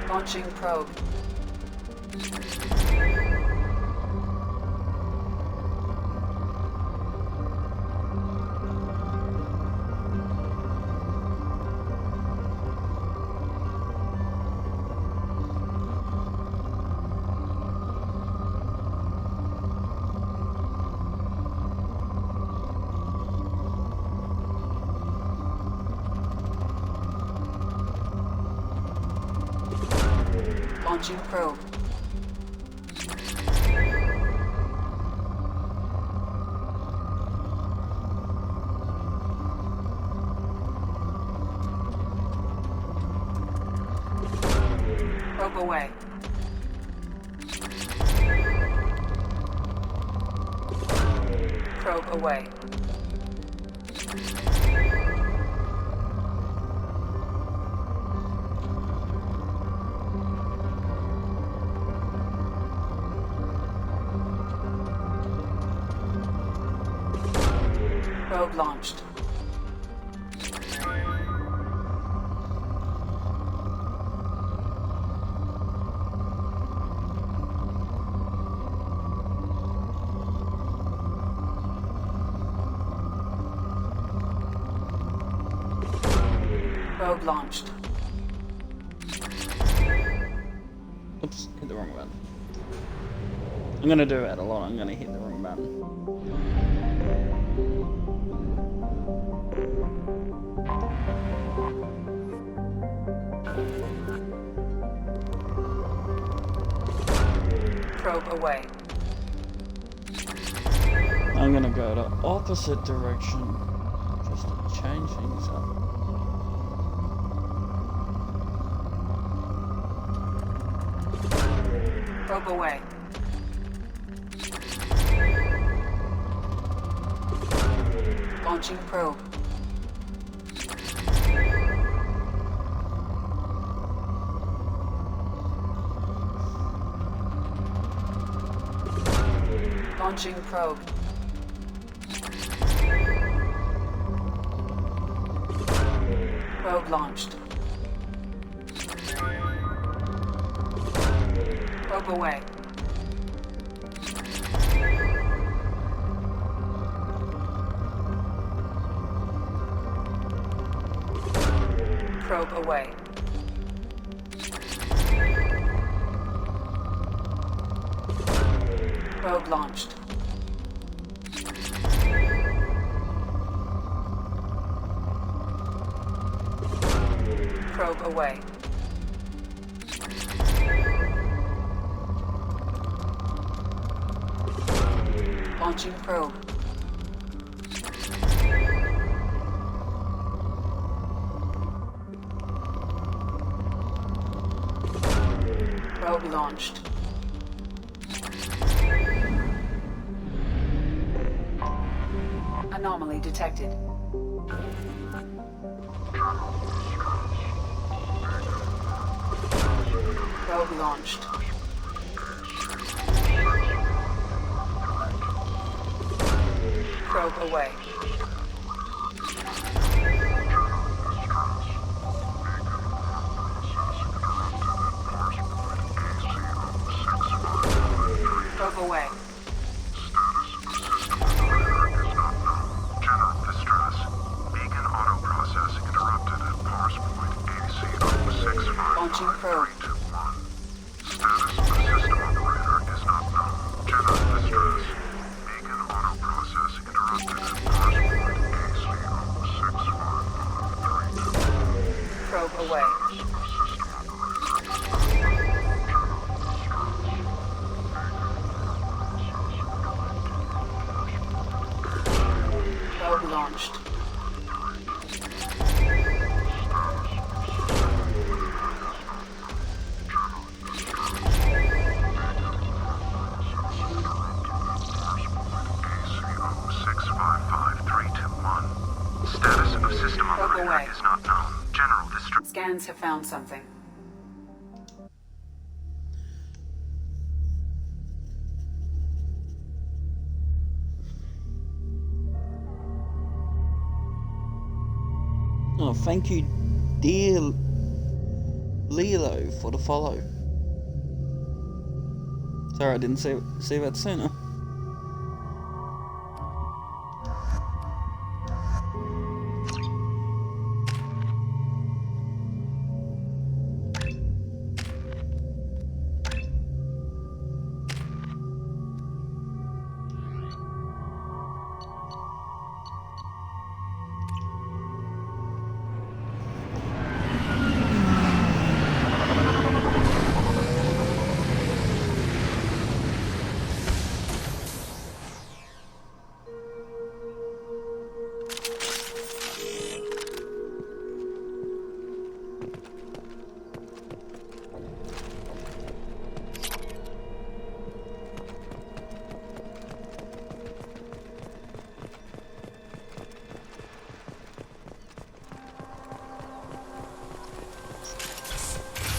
Launching probe. Launching probe. Probe away. Probe away. Probe launched. Probe launched. Oops, hit the wrong button. I'm gonna do that a lot. I'm gonna hit the wrong button. Probe away. I'm gonna go the opposite direction just to change things up. Probe away. Launching probe. Launching probe. Probe launched. Probe away. Probe away. Probe launched. Probe away. Launching probe. Probe launched. Anomaly detected. Probe launched. Probe away. Probe away. General distress. Beacon auto processing interrupted at parse point AC-065. Launching probe. Status of system operator is not known. General distress. Beacon auto processing interrupted at parse point AC-065. Probe away. Probe launched. Status of system operator is not known. General distress. Scans have found something. Oh, thank you, dear Lilo, for the follow. Sorry I didn't see that sooner.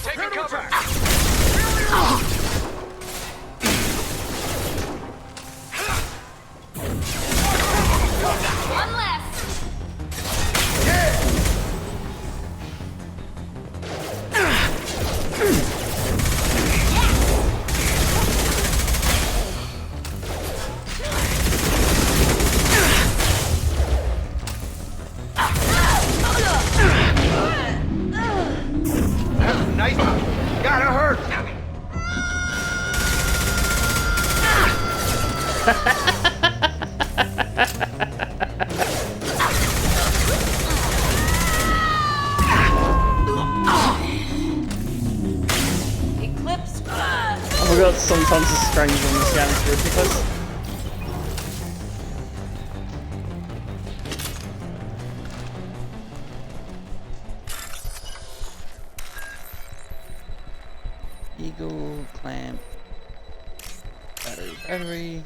Taking cover! One left. Nice. Gotta hurt. Eclipse. I forgot sometimes it's strange when this game's ridiculous. Eagle, clamp, battery,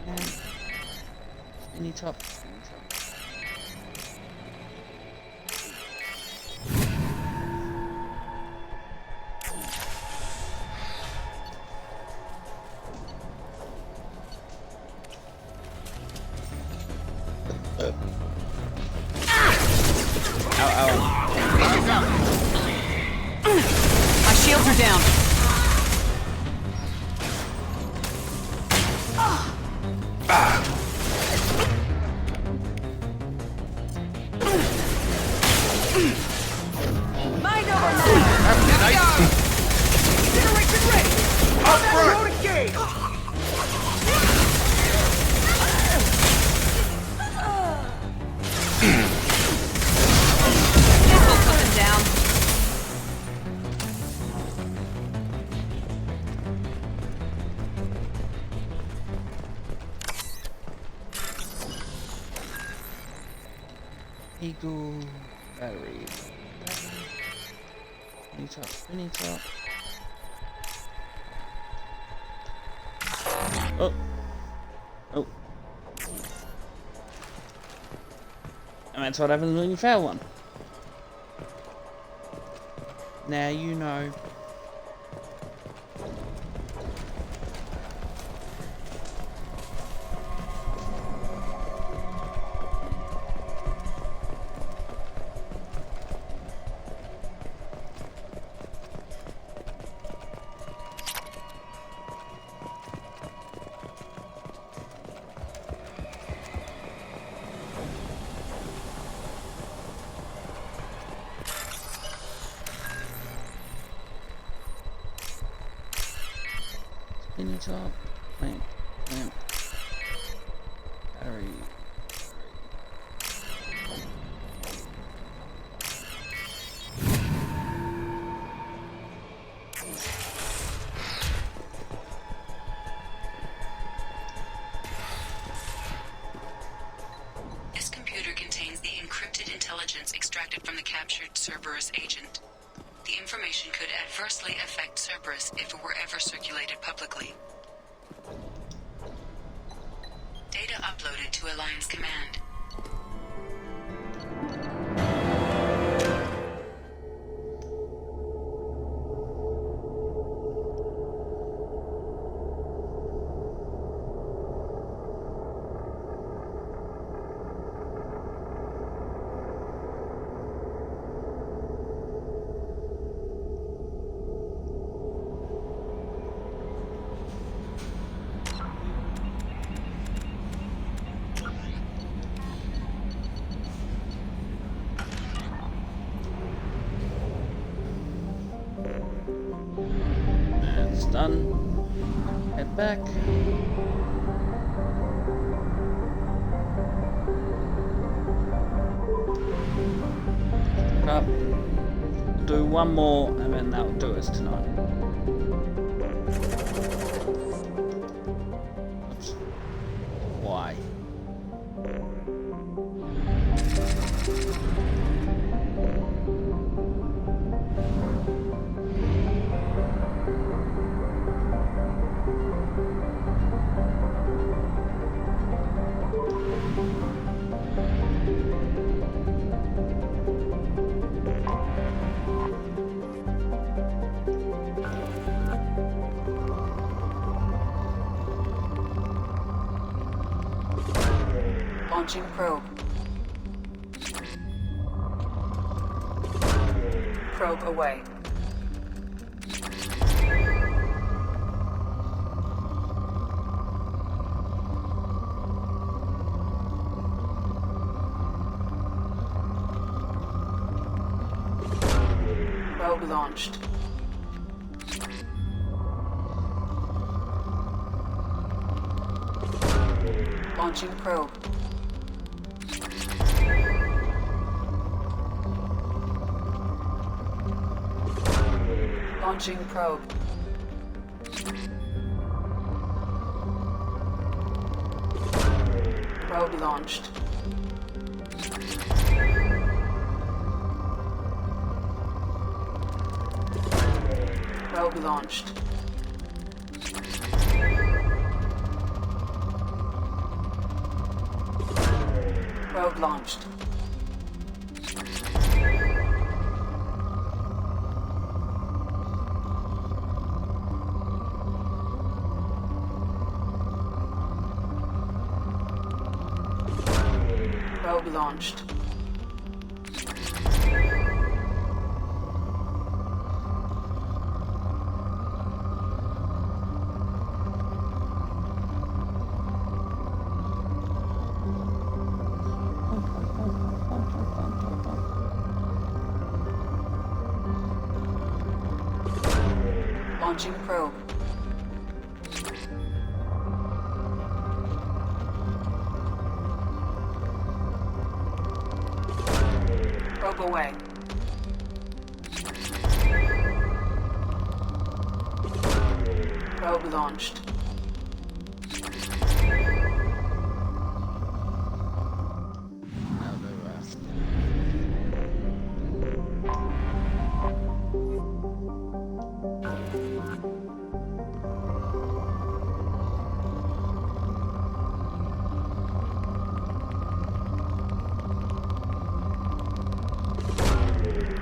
and any top. My shields are down. Mind over now! Generation ready! Up front! Road engage! Missile coming down. Eagle battery. Spinning top. Oh. Oh. And that's what happens when you fail one. Now you know. Spinning top, clamp, battery. This computer contains the encrypted intelligence extracted from the captured Cerberus agent. The information could adversely affect Cerberus if it were ever circulated publicly. Data uploaded to Alliance Command. That's done. Head back. Up. Do one more and then that'll do us tonight. Oops. Why? Launching probe. Probe away. Probe launched. Launching probe. Launching probe. Probe launched. Probe launched. Probe launched. Probe launched. Launching probe. Probe away. Probe launched.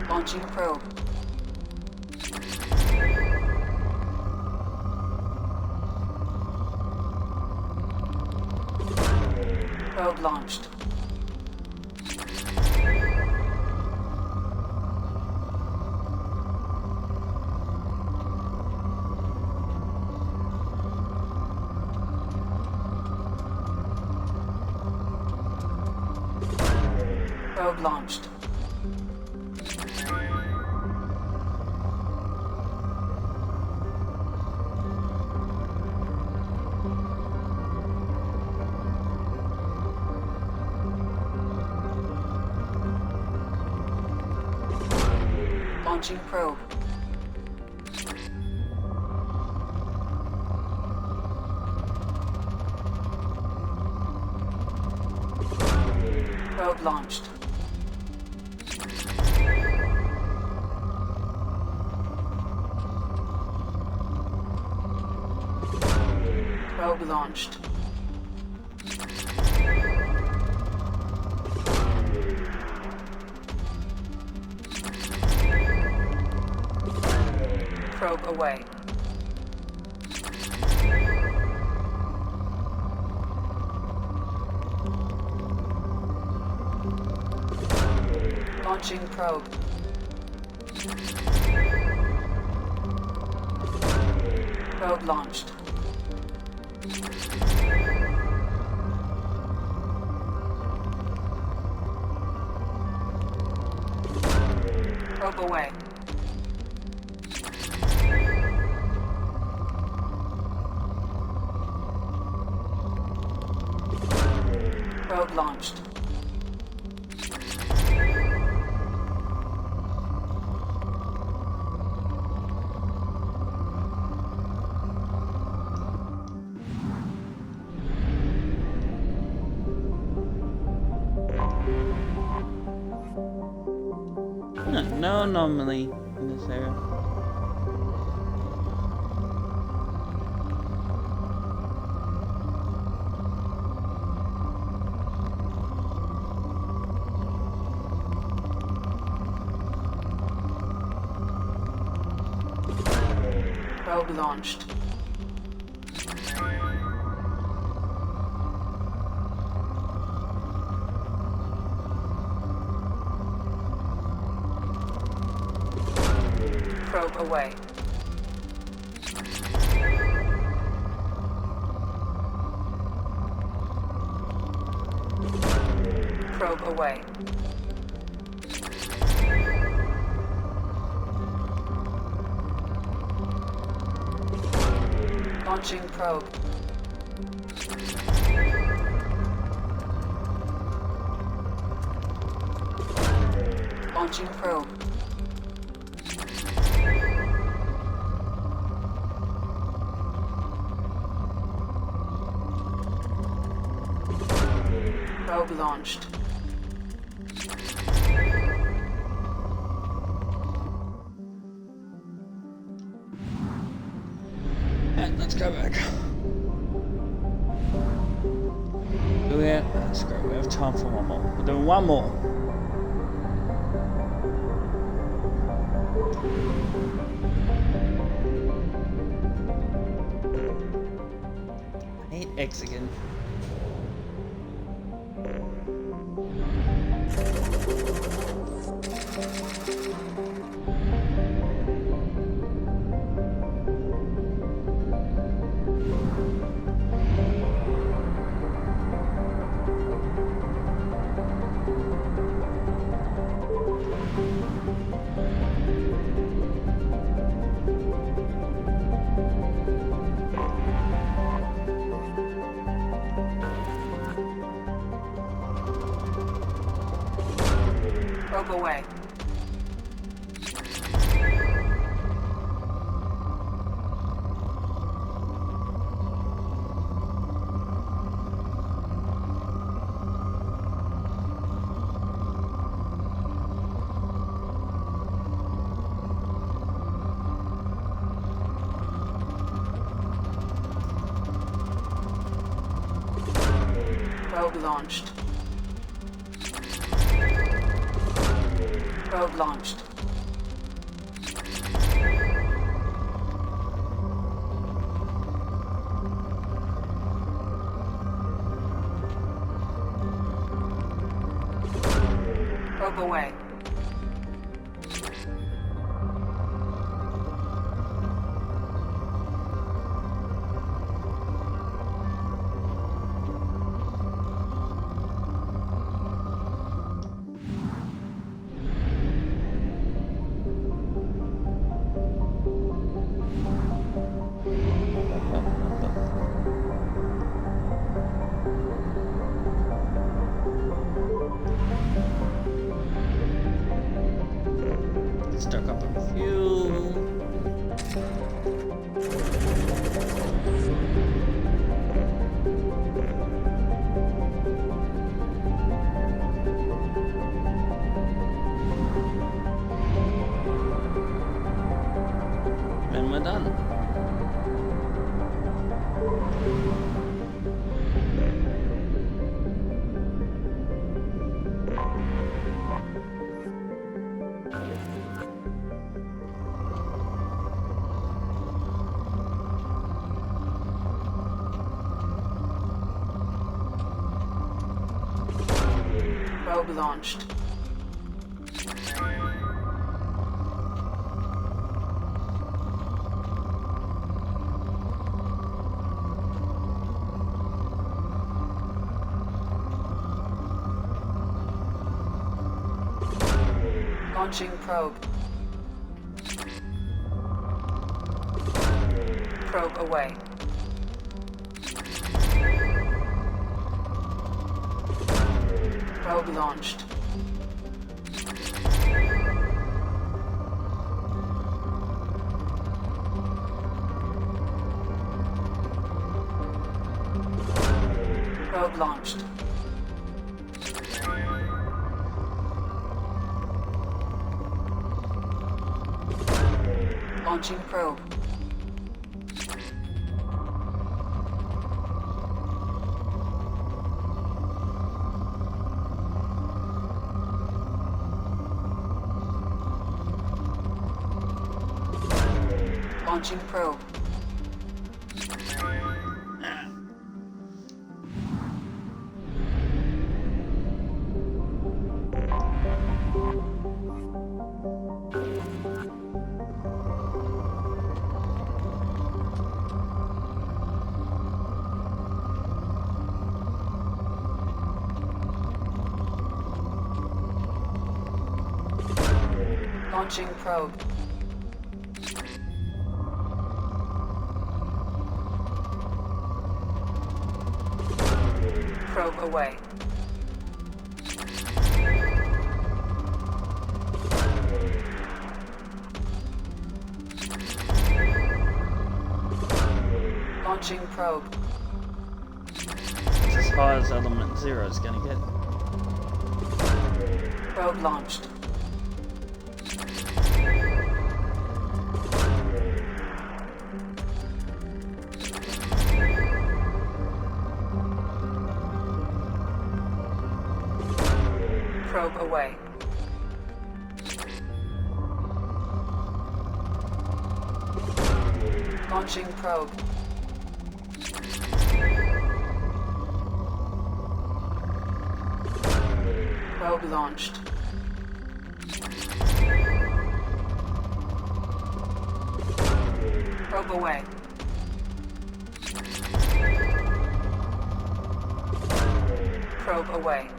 Launching probe. Probe launched. Probe launched. Launching probe. Probe launched. Probe launched. Probe away. Launching probe. Probe launched. Probe away. Probe launched. No anomaly in this area. Probe launched. Probe away. Probe away. Launching probe. Launching probe. Probe launched. And let's go back. Let's go. We have time for one more. We're doing one more. I need X again. Probe away. Probe launched. Probe launched. Probe away. Stuck up on fuel. And we're done. Probe launched. Launching probe. Probe away. Probe launched. Probe launched. Launching probe. Launching probe. Launching probe. Probe away. Launching probe. It's as high as element 0 is gonna get. Probe launched. Probe away. Launching probe. Probe launched. Probe away. Probe away.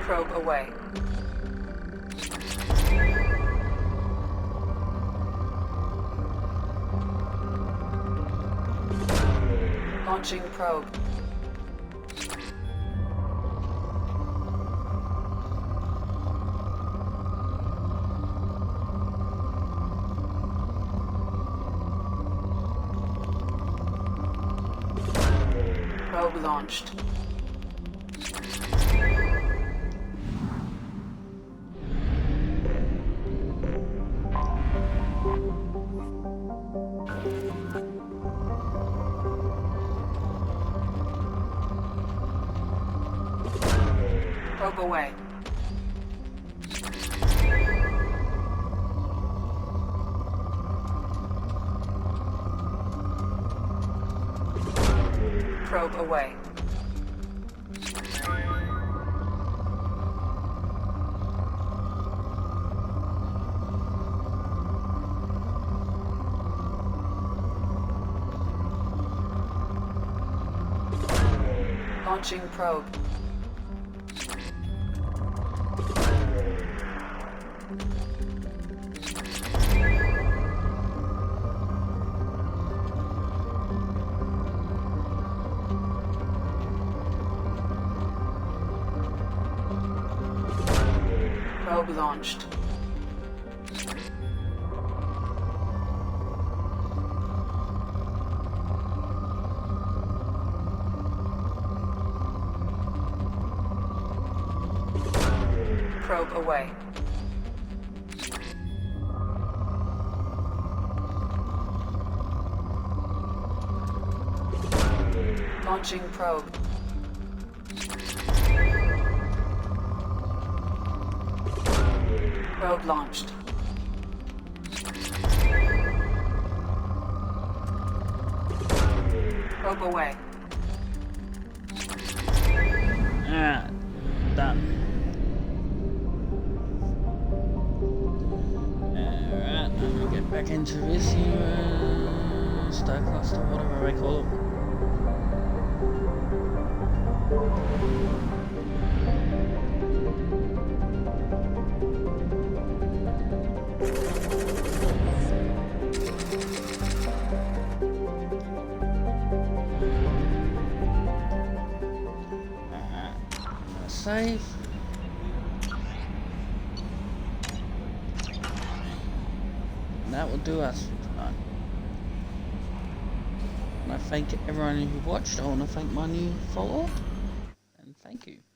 Probe away. Launching probe. Probe launched. Probe away. Probe away. Launching probe. Probe launched. Probe away. Launching probe. Probe launched. Probe away. Alright, done. Alright, I'm gonna get back into this here, Star Cluster, whatever I call it. Save. That will do us for tonight. And I thank everyone who watched. I want to thank my new follower. And thank you.